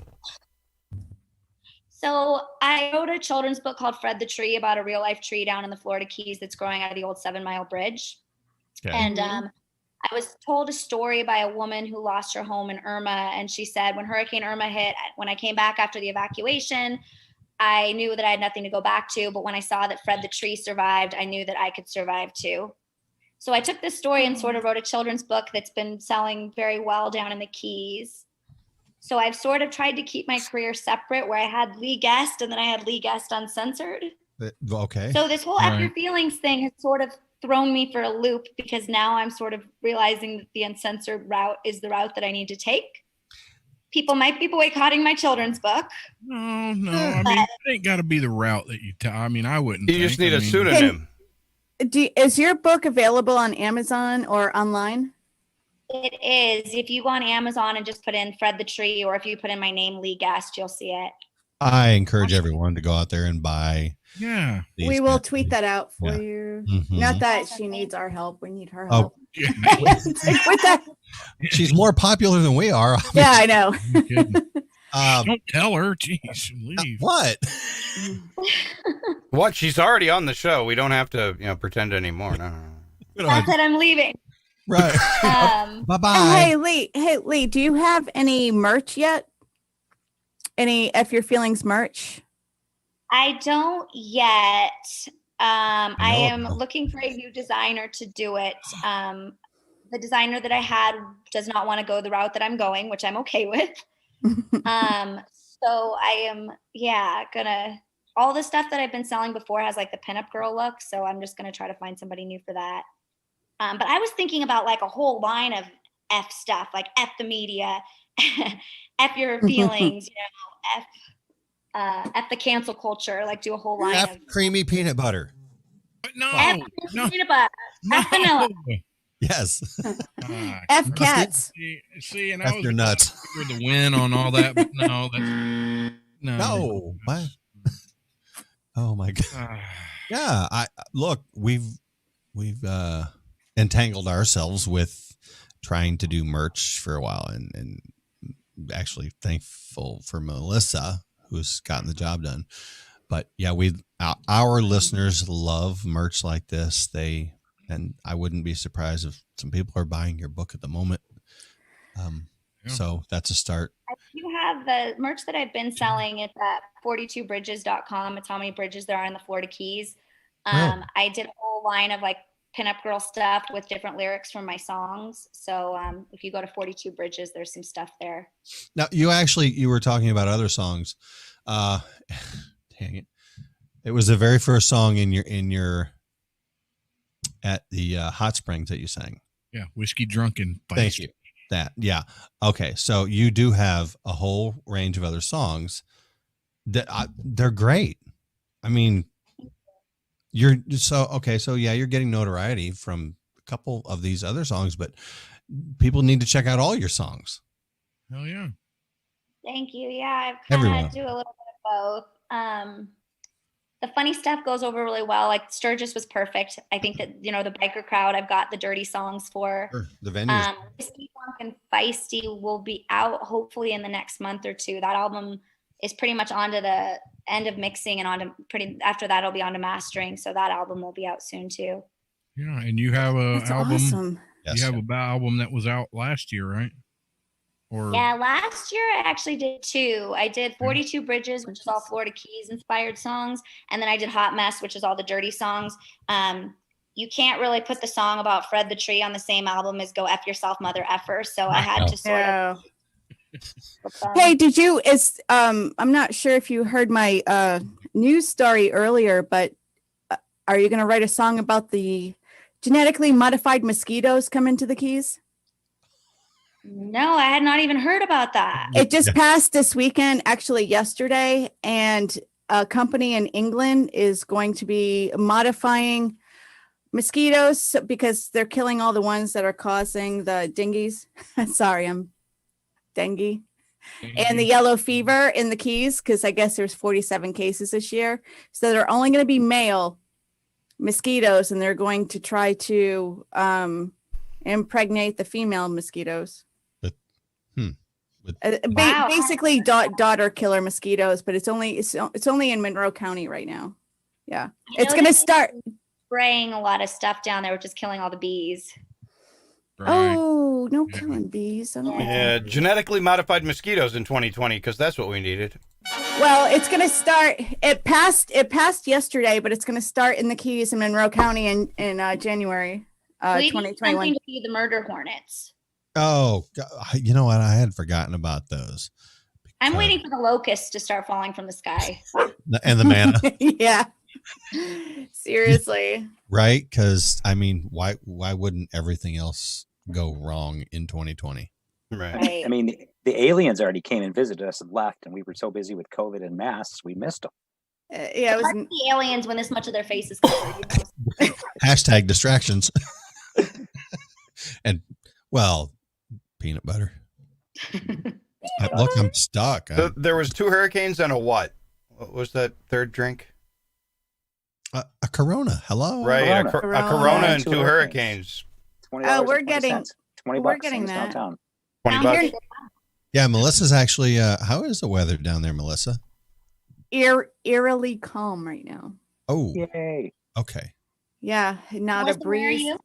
So I wrote a children's book called Fred the Tree about a real life tree down in the Florida Keys that's growing out of the old 7 Mile Bridge. Okay. And I was told a story by a woman who lost her home in Irma. And she said, when Hurricane Irma hit, when I came back after the evacuation, I knew that I had nothing to go back to. But when I saw that Fred the Tree survived, I knew that I could survive too. So I took this story and sort of wrote a children's book that's been selling very well down in the Keys. So I've sort of tried to keep my career separate where I had Leigh Guest and then I had Leigh Guest Uncensored. Okay. So this whole F Your Feelings thing has sort of thrown me for a loop because now I'm sort of realizing that the uncensored route is the route that I need to take. People might be boycotting my children's book. No. I mean, it ain't got to be the route that you I mean, I wouldn't. You just need a pseudonym. Is your book available on Amazon or online? It is. If you go on Amazon and just put in Fred the Tree, or if you put in my name, Leigh Guest, you'll see it. I encourage everyone to go out there and buy. Yeah. We will tweet that out for you. Mhm. Not that she needs our help. We need her Oh, help. With that. She's more popular than we are. Yeah, I know. Don't tell her. Jeez, leave. What? What? She's already on the show. We don't have to, pretend anymore. No. That's it. I'm leaving. Right. Bye-bye. Hey, Leigh, do you have any merch yet? Any F Your Feelings merch? I don't yet. I know am about- looking for a new designer to do it. The designer that I had does not want to go the route that I'm going, which I'm okay with. So I am, gonna, all the stuff that I've been selling before has like the pinup girl look. So I'm just gonna try to find somebody new for that. But I was thinking about like a whole line of F stuff, like F the media, F your feelings, F the cancel culture, like do a whole line F of creamy peanut butter. F peanut butter, F vanilla. Yes. F cats. See, and F I was your nuts. for the win on all that, but no, that's No. What? Oh my God. Yeah. I look, we've entangled ourselves with trying to do merch for a while and actually thankful for Melissa who's gotten the job done. But yeah, our listeners love merch like this. And I wouldn't be surprised if some people are buying your book at the moment. So that's a start. I do have the merch that I've been selling. It's at 42bridges.com. It's how many bridges there are in the Florida Keys. I did a whole line of like pinup girl stuff with different lyrics from my songs. So if you go to 42 Bridges, there's some stuff there. Now you were talking about other songs. Dang it. It was the very first song in your at the Hot Springs that you sang. Yeah, Whiskey Drunken. Thank you. That, yeah. Okay, so you do have a whole range of other songs that they're great. I mean, you're getting notoriety from a couple of these other songs, but people need to check out all your songs. Hell yeah. Thank you. Yeah, I've kind of do a little bit of both. The funny stuff goes over really well. Like Sturgis was perfect. I think that, the biker crowd, I've got the dirty songs for. Sure, the venues. Whiskey Drunk and Feisty will be out hopefully in the next month or two. That album is pretty much onto the end of mixing and after that it'll be onto mastering. So that album will be out soon too. Yeah, and you have a album. Awesome. You have an album that was out last year, right? Yeah, last year I actually did two. I did 42 Bridges, which is all Florida Keys inspired songs. And then I did Hot Mess, which is all the dirty songs. You can't really put the song about Fred the Tree on the same album as Go F Yourself, Mother Effer. So I had to sort of. Hey, I'm not sure if you heard my news story earlier, but are you going to write a song about the genetically modified mosquitoes coming to the Keys? No, I had not even heard about that. It just passed this weekend, actually yesterday, and a company in England is going to be modifying mosquitoes because they're killing all the ones that are causing the dengues. Sorry, I'm dengue. And the yellow fever in the Keys, because I guess there's 47 cases this year. So they're only going to be male mosquitoes, and they're going to try to impregnate the female mosquitoes. Basically daughter killer mosquitoes, but it's only in Monroe County right now. Yeah, it's going to start spraying a lot of stuff down there, which is killing all the bees. Right. Oh, no killing bees. I don't like that. Genetically modified mosquitoes in 2020 because that's what we needed. Well, it's going to start. It passed yesterday, but it's going to start in the Keys in Monroe County in January 2021. Something to be the murder hornets. Oh, you know what? I had forgotten about those. I'm waiting for the locusts to start falling from the sky. And the manna. Yeah. Seriously. Right? Because, I mean, why wouldn't everything else go wrong in 2020? Right. I mean, the aliens already came and visited us and left, and we were so busy with COVID and masks, we missed them. Yeah, it was the aliens when this much of their faces covered. Hashtag distractions. And, well, peanut butter. Look, I'm stuck. There was 2 hurricanes and a what? What was that third drink? A Corona. Hello. Right, Corona. a Corona and 2 hurricanes. Oh, we're getting $20 that. downtown. $20. Yeah, Melissa's actually. How is the weather down there, Melissa? Eerily calm right now. Oh, yay! Okay. Yeah, not Melissa, a where are breeze. you?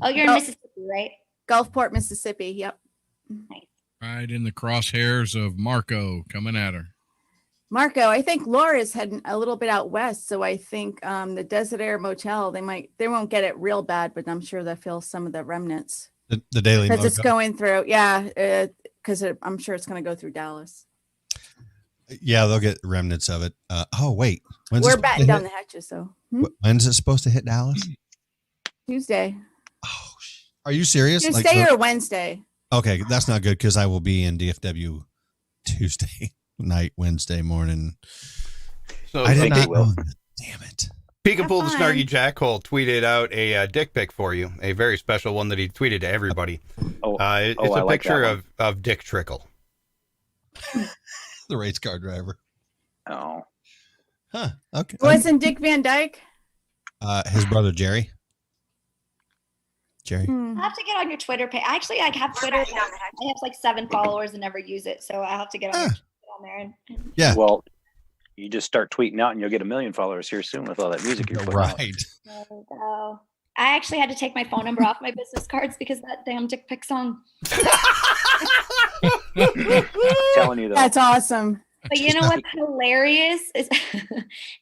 Oh, you're in Mississippi, right? Gulfport, Mississippi. Yep. Right in the crosshairs of Marco coming at her. Marco, I think Laura's heading a little bit out west, so I think the Desert Air Motel, they won't get it real bad, but I'm sure they'll feel some of the remnants. The Daily because it's Mojo. going through, yeah, because I'm sure it's going to go through Dallas. Yeah, they'll get remnants of it. Oh wait, We're batting down the hatches, so when's it supposed to hit Dallas? Tuesday. Are you serious? Tuesday or Wednesday? Okay, that's not good because I will be in DFW Tuesday night, Wednesday morning. So I did not know. Damn it. Peekaboo the Snarky Jackhole tweeted out a dick pic for you, a very special one that he tweeted to everybody. It's a like picture of Dick Trickle. The race car driver. Oh. Huh. Okay. Wasn't Dick Van Dyke? His brother Jerry. Jerry. I have to get on your Twitter page. Actually, I have Twitter. I have like 7 followers and never use it, so I have to get on there. And Yeah. Well, you just start tweeting out, and you'll get 1 million followers here soon with all that music you're putting out. There we go. I actually had to take my phone number off my business cards because of that damn dick pic song. Telling you though. That's awesome. But you know what's hilarious is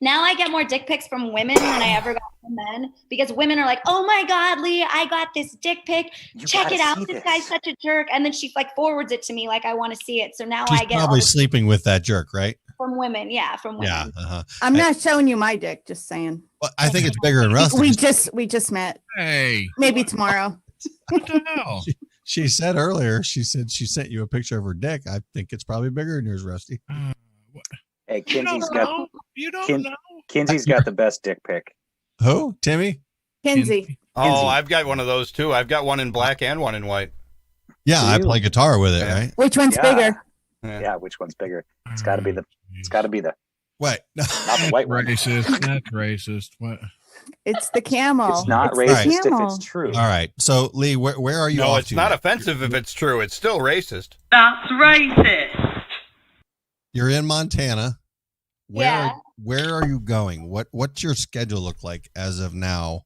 now I get more dick pics from women than I ever got from men because women are like, "Oh my God, Leigh, I got this dick pic. Check it out. This guy's such a jerk." And then she like forwards it to me like I want to see it. So now She's I get probably sleeping with that jerk, right? from women. Yeah, from women. Yeah. Uh-huh. I'm not showing you my dick, just saying. Well, I think it's bigger than Rusty. We just met. Hey. Maybe tomorrow. What the hell? She said earlier, she said she sent you a picture of her dick. I think it's probably bigger than yours, Rusty. Hey, You don't Kinsey's got know. You don't know. Kinsey's got the best dick pic. Who? Timmy? Kinsey. Oh, I've got one of those too. I've got one in black and one in white. Yeah, I play guitar with it, right? Which one's bigger? Yeah, which one's bigger? It's got to be the. It's got to be the. What? Not the white one. Racist. That's racist. What? It's the camel. It's not It's racist the if camel. it's true. All right. So, Leigh, where are you No, off it's to? not offensive if it's true. It's still racist. That's racist. You're in Montana. Yeah. Where are you going? What's your schedule look like as of now?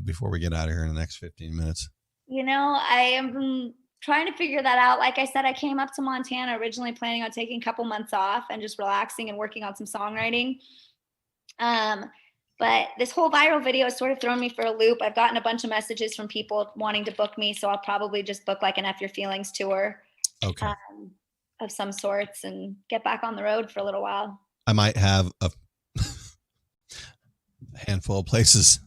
Before we get out of here in the next 15 minutes. You know, I am trying to figure that out. Like I said, I came up to Montana originally planning on taking a couple months off and just relaxing and working on some songwriting. But this whole viral video has sort of thrown me for a loop. I've gotten a bunch of messages from people wanting to book me, so I'll probably just book like an F Your Feelings tour Okay. of some sorts and get back on the road for a little while. I might have a handful of places.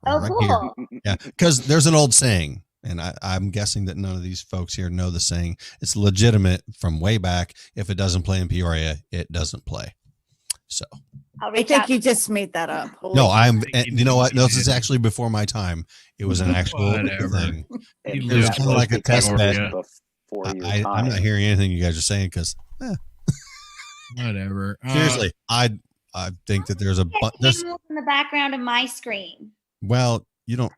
Oh, right cool. Here. Yeah, because there's an old saying, and I'm guessing that none of these folks here know the saying. It's legitimate from way back. If it doesn't play in Peoria, it doesn't play. So I think you just made that up. no, you know what? No, this is actually before my time. It was an actual thing. It was kind of like a test bed. I'm not hearing anything you guys are saying because whatever. Seriously, I think that there's a There's in the background of my screen. well, you don't.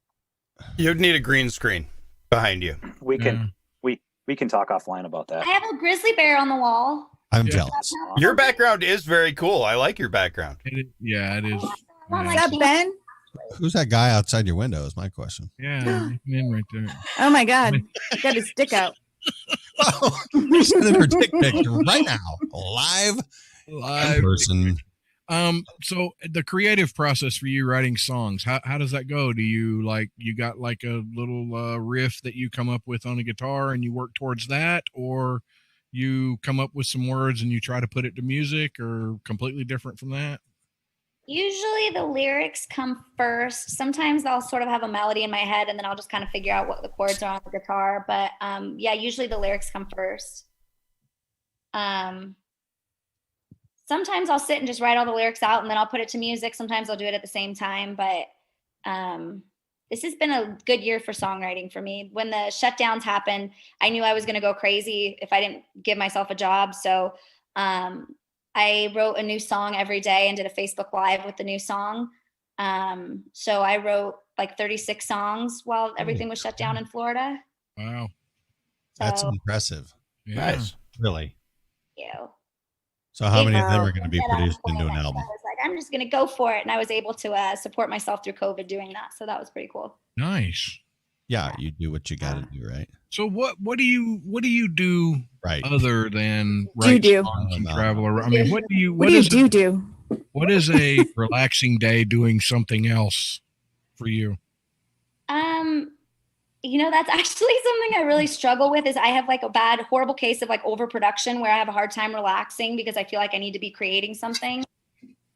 You'd need a green screen behind you. We can we can talk offline about that. I have a grizzly bear on the wall. I'm jealous. Your background is very cool. I like your background. Yeah, it is. Is that Ben? Who's that guy outside your window? Is my question. Yeah, in right there. Oh my God. He got his dick out. Sending her dick pic right now, live in person. So the creative process for you writing songs, how does that go? Do you you got like a little riff that you come up with on a guitar and you work towards that, or you come up with some words and you try to put it to music, or completely different from that? Usually the lyrics come first. Sometimes I'll sort of have a melody in my head and then I'll just kind of figure out what the chords are on the guitar. But yeah, usually the lyrics come first. Sometimes I'll sit and just write all the lyrics out and then I'll put it to music. Sometimes I'll do it at the same time. But this has been a good year for songwriting for me. When the shutdowns happened, I knew I was going to go crazy if I didn't give myself a job. So I wrote a new song every day and did a Facebook Live with the new song. So I wrote like 36 songs while everything was shut down in Florida. Wow. That's impressive. Yeah. Nice. Really. Thank you. So how many of them are going to be produced into an album? I was like, I'm just going to go for it. And I was able to support myself through COVID doing that. So that was pretty cool. Nice. Yeah, you do what you got to do, right? So what do you do Right. other than Do. songs and travel around? I mean, what do do? What is a relaxing day doing something else for you? That's actually something I really struggle with. Is I have like a horrible case of like overproduction where I have a hard time relaxing because I feel like I need to be creating something.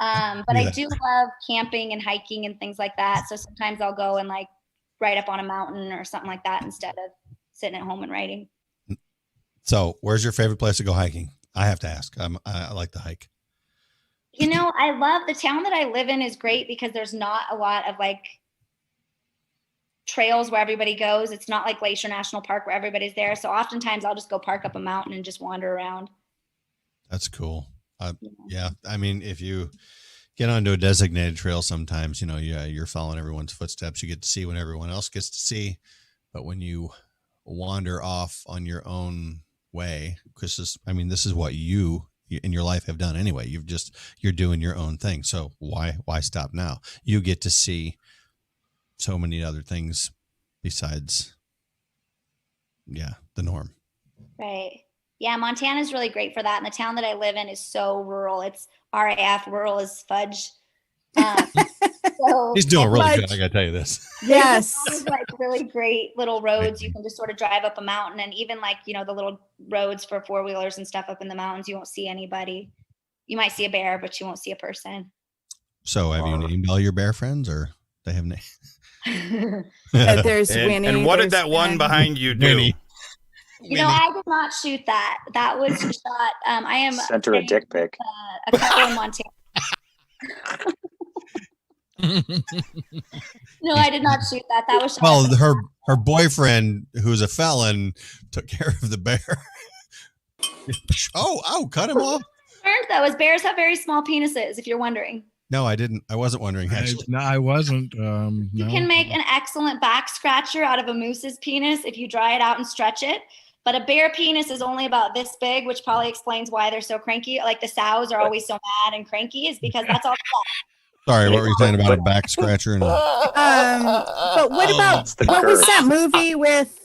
But I do love camping and hiking and things like that. So sometimes I'll go and like write up on a mountain or something like that instead of sitting at home and writing. So where's your favorite place to go hiking? I have to ask. I like to hike. I love the town that I live in is great because there's not a lot of like trails where everybody goes. It's not like Glacier National Park where everybody's there. So oftentimes I'll just go park up a mountain and just wander around. That's cool. Yeah. I mean, if you get onto a designated trail, sometimes, you're following everyone's footsteps. You get to see what everyone else gets to see. But when you wander off on your own way, because this is what you in your life have done anyway. You're doing your own thing. So why stop now? You get to see so many other things besides, the norm. Right. Yeah, Montana's really great for that. And the town that I live in is so rural. It's RAF, rural as fudge. So He's doing really good. I got to tell you this. Yes. There's like really great little roads. You can just sort of drive up a mountain, and even like, the little roads for 4-wheelers and stuff up in the mountains, you won't see anybody. You might see a bear, but you won't see a person. So have you named all your bear friends, or they have names? There's Winnie. And what did that one behind you do? Winnie. I did not shoot that. That was shot. I am sent her a dick pic. A couple in Montana. No, I did not shoot that. That was shot. Well, her boyfriend, who's a felon, took care of the bear. Cut him off. Learned though, is bears have very small penises. If you're wondering. No, I didn't. I wasn't wondering. Actually, No, I wasn't. You can make an excellent back scratcher out of a moose's penis if you dry it out and stretch it. But a bear penis is only about this big, which probably explains why they're so cranky. Like the sows are always so mad and cranky, is because that's all. Sorry, what were you saying about a back scratcher? But what about what was that movie with?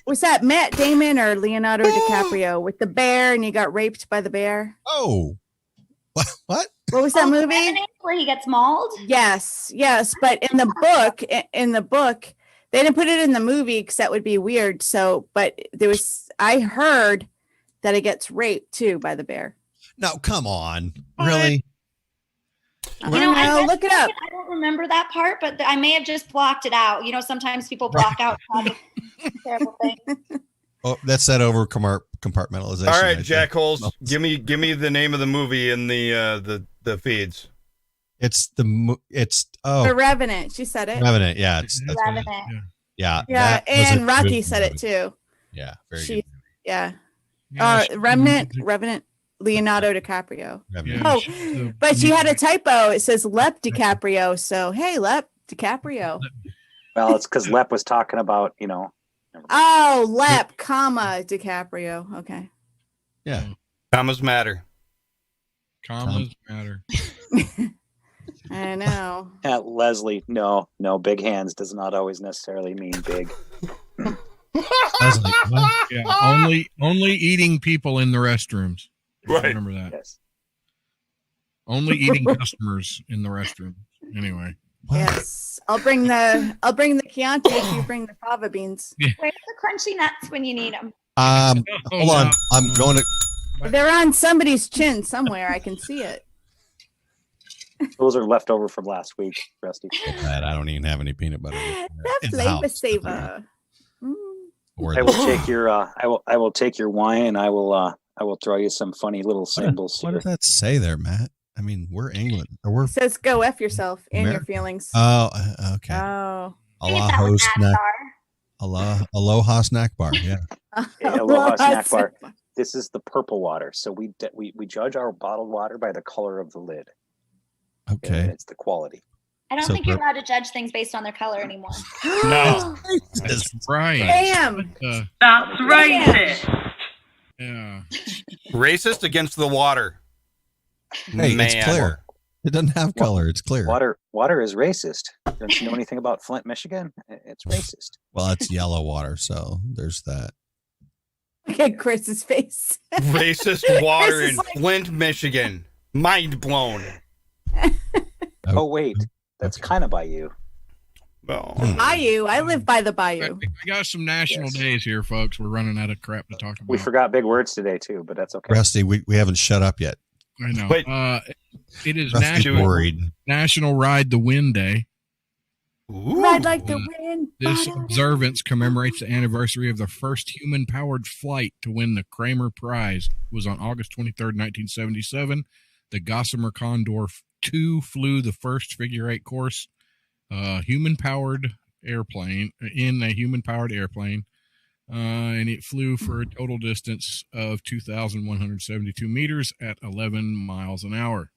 Was that Matt Damon or Leonardo DiCaprio with the bear and he got raped by the bear? Oh, what? What was that movie? Where he gets mauled? Yes. But in the book, they didn't put it in the movie because that would be weird. So, but I heard that it gets raped too by the bear. No, come on. Really? Look it up. I don't remember that part, but I may have just blocked it out. Sometimes people block out terrible things. Oh, that's that over compartmentalization. All right, Jack Holes, give me the name of the movie in the feeds. It's The Revenant. She said it. Revenant. Yeah, Revenant. Yeah. Yeah, and Rocky said it too. Yeah, very good. Yeah. Revenant. Leonardo DiCaprio. Yeah, but she had a typo. It says Lep DiCaprio. So hey, Lep DiCaprio. Well, it's because Lep was talking about, Oh, Lep, DiCaprio. Okay. Yeah. Commas matter. Commas matter. I know. Leslie, no, big hands does not always necessarily mean big. Leslie, yeah, only eating people in the restrooms. Right. Remember that. Yes. Only eating customers in the restroom. Anyway. Yes. I'll bring the Chianti if you bring the fava beans. Yeah. Where's the crunchy nuts when you need them? Hold on. I'm going to. They're on somebody's chin somewhere. I can see it. Those are left over from last week, Rusty. I don't even have any peanut butter. That flavor saver. I will take your I will take your wine, and I will throw you some funny little symbols. What does that say there, Matt? I mean, we're England. Or It says go F yourself and your feelings. Oh, okay. Oh. Aloha snack bar. Yeah. Aloha snack bar. This is the purple water. So we judge our bottled water by the color of the lid. Okay. And it's the quality. I don't think you're allowed to judge things based on their color anymore. No. That's right. Damn. That's racist. Yeah. Racist against the water. Hey, it's clear. It doesn't have color. It's clear. Water is racist. Don't you know anything about Flint, Michigan? It's racist. Well, it's yellow water, so there's that. Look at Chris's face. Racist water in Flint, Michigan. Mind blown. Oh wait, that's kind of by you. Well, Bayou. I live by the bayou. I got some national days here, folks. We're running out of crap to talk about. We forgot big words today too, but that's okay. Rusty, we haven't shut up yet. I know. Wait. It is Rusty's National Ride the Wind Day. Ride like the wind. This observance commemorates the anniversary of the first human-powered flight to win the Kramer Prize. It was on August 23rd, 1977. The Gossamer Condor 2 flew the first figure-8 course human-powered airplane, and it flew for a total distance of 2,172 meters at 11 miles an hour.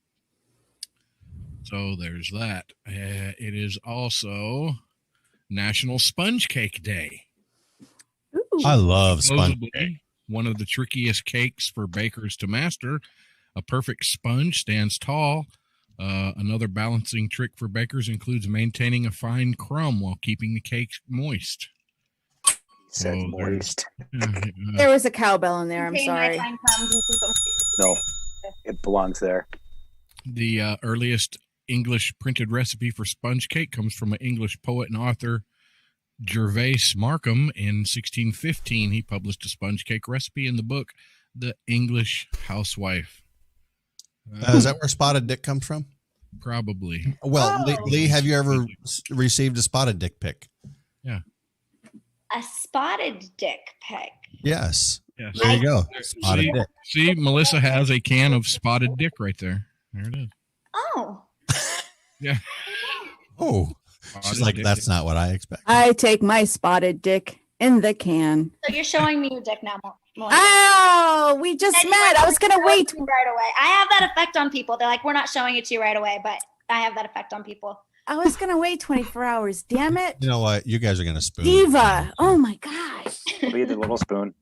So there's that. It is also National Sponge Cake Day. Ooh. I love sponge Supposedly, cake. one of the trickiest cakes for bakers to master. A perfect sponge stands tall. Another balancing trick for bakers includes maintaining a fine crumb while keeping the cake moist. He said moist. There was a cowbell in there. I'm Contain sorry. nighttime crumbs and keep them- No, it belongs there. The earliest English printed recipe for sponge cake comes from an English poet and author, Gervase Markham. In 1615, he published a sponge cake recipe in the book, The English Housewife. Is that where spotted dick comes from? Probably. Well, Oh. Lee, have you ever received a spotted dick pic? Yeah. A spotted dick pic. Yes. Yes. There you go. Spotted See, dick. see, Melissa has a can of spotted dick right there. There it is. Oh. Yeah. Oh, she's Spotted like, dick. that's not what I expect. I take my spotted dick in the can. So you're showing me your dick now, Melissa. Oh, we just And you met. I was going to showing wait. me right away. I have that effect on people. They're like, we're not showing it to you right away, but I have that effect on people. I was going to wait 24 hours. Damn it. You know what? You guys are going to spoon. Diva. Oh my gosh. We'll be the little spoon.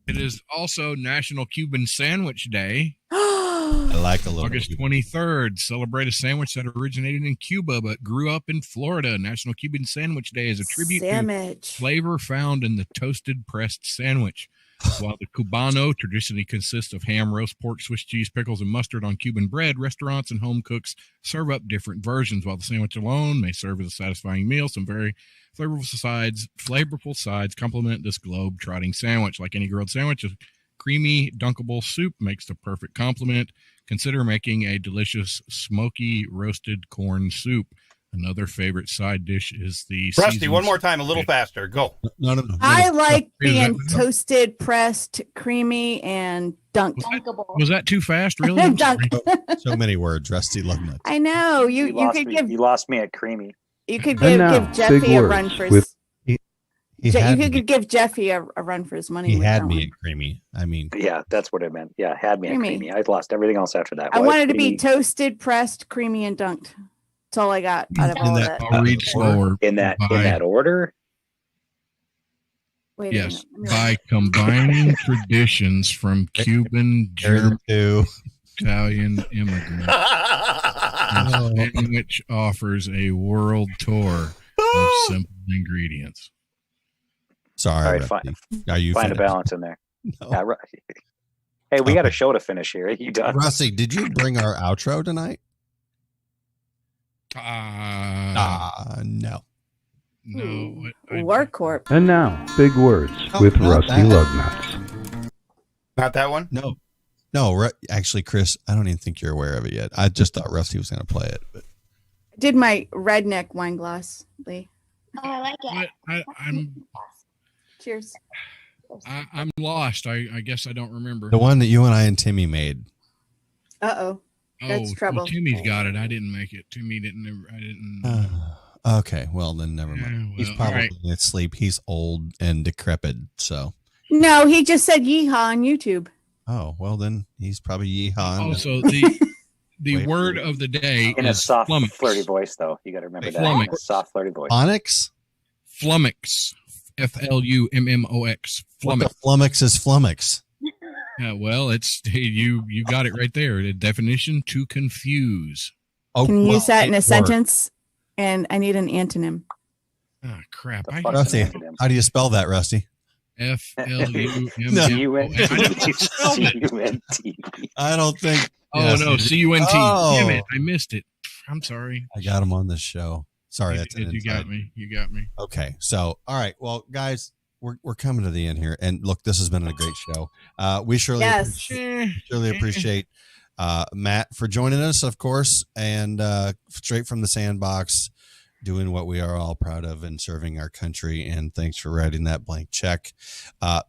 It is also National Cuban Sandwich Day. I like a little. August 23rd, celebrate a sandwich that originated in Cuba but grew up in Florida. National Cuban Sandwich Day is a tribute to Sandwich. flavor found in the toasted pressed sandwich. While the Cubano traditionally consists of ham, roast pork, Swiss cheese, pickles, and mustard on Cuban bread, restaurants and home cooks serve up different versions. While the sandwich alone may serve as a satisfying meal, some very flavorful sides complement this globe-trotting sandwich. Like any grilled sandwich, a creamy, dunkable soup makes the perfect complement. Consider making a delicious, smoky, roasted corn soup. Another favorite side dish is the Rusty, one more time, a little faster. Go. No. I like Is being that- toasted, pressed, creamy, and dunked. Was that too fast, really? I'm sorry. Dunked. So many words. Rusty, love nuts. I know. You You lost me at creamy. you could And give now, Jeffy big a words run for his. with- He You had me. could give Jeffy a run for his money. He with had that me one. at creamy. I mean, Yeah, that's what it meant. Yeah, had me at Creamy. creamy. I lost everything else after that. I What? wanted to be Creamy. toasted, pressed, creamy, and dunked. That's all I got out of all of it. I'll read slower. in that order. Wait a Yes, minute. by combining traditions from Cuban, German, Italian immigrants, the sandwich offers a world tour of simple ingredients. sorry. All right, Rusty. fine. Are you Find a finished? balance in there. No. Yeah, right. Hey, we got a show to finish here. Are you done? Rusty, did you bring our outro tonight? No. No. War Corp. And now, big words with not Rusty that. Lugnuts. Not that one? No, actually, Chris, I don't even think you're aware of it yet. I just thought Rusty was going to play it. But Did my redneck wine glass, Lee. Oh, I like it. Cheers. I'm lost. I guess I don't remember. the one that you and I and Timmy made. Uh-oh. That's trouble. Well, Timmy's got it. I didn't make it. Timmy didn't. I didn't. Okay, well, then never mind. Yeah, He's well, probably all right. asleep. He's old and decrepit. So, No, he just said yeehaw on YouTube. oh, well, then he's probably yeehaw. Also, the Wait. word of the day In a is soft, flummox. flirty voice, though. You got to remember that. Flummox. A soft, flirty voice. Onyx? Flummox. FLUMMOX. What the Flummox. flummox is flummox? Yeah, well, it's you got it right there. The definition: to confuse. Can you well, use that in a or- sentence? And I need an antonym. Oh crap! The I fuck Rusty, is an acronym? how do you spell that, Rusty? FLUMT. I don't think. Oh yes, no, you- CUNT. Oh. Damn it, I missed it. I'm sorry. I got him on this show. Sorry, that's an You got inside. me. You got me. Okay, so all right, well, guys, we're coming to the end here, and look, this has been a great show. We surely appreciate Matt for joining us, of course, and straight from the sandbox, doing what we are all proud of and serving our country. And thanks for writing that blank check,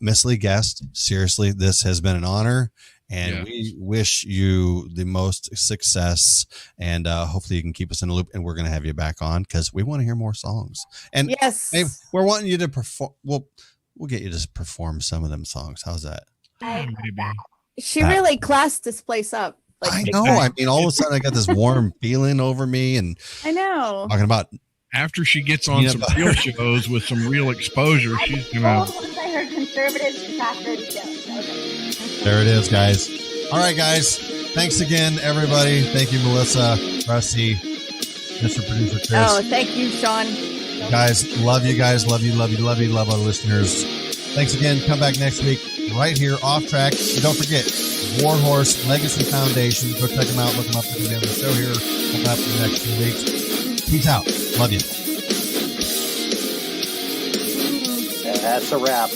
Miss Leigh Guest. Seriously, this has been an honor. And we wish you the most success, and hopefully you can keep us in the loop. And we're going to have you back on because we want to hear more songs. And yes, maybe we're wanting you to perform. We'll get you to perform some of them songs. How's that? She really classed this place up. Like, I know. I mean, all of a sudden I got this warm feeling over me, and I know. talking about after she gets on some real shows with some real exposure, she's gonna. Once I heard conservatives and past 30 shows. There it is, guys. All right, guys. Thanks again, everybody. Thank you, Melissa, Rusty, Mr. Producer Chris. Oh, thank you, Sean. Guys, love you guys. Love you, love you, love you, love our listeners. Thanks again. Come back next week right here off track. And don't forget, Warhorse Legacy Foundation. Go check them out. Look them up at the end of the show here. Coming up in the next 2 weeks. Peace out. Love you. That's a wrap.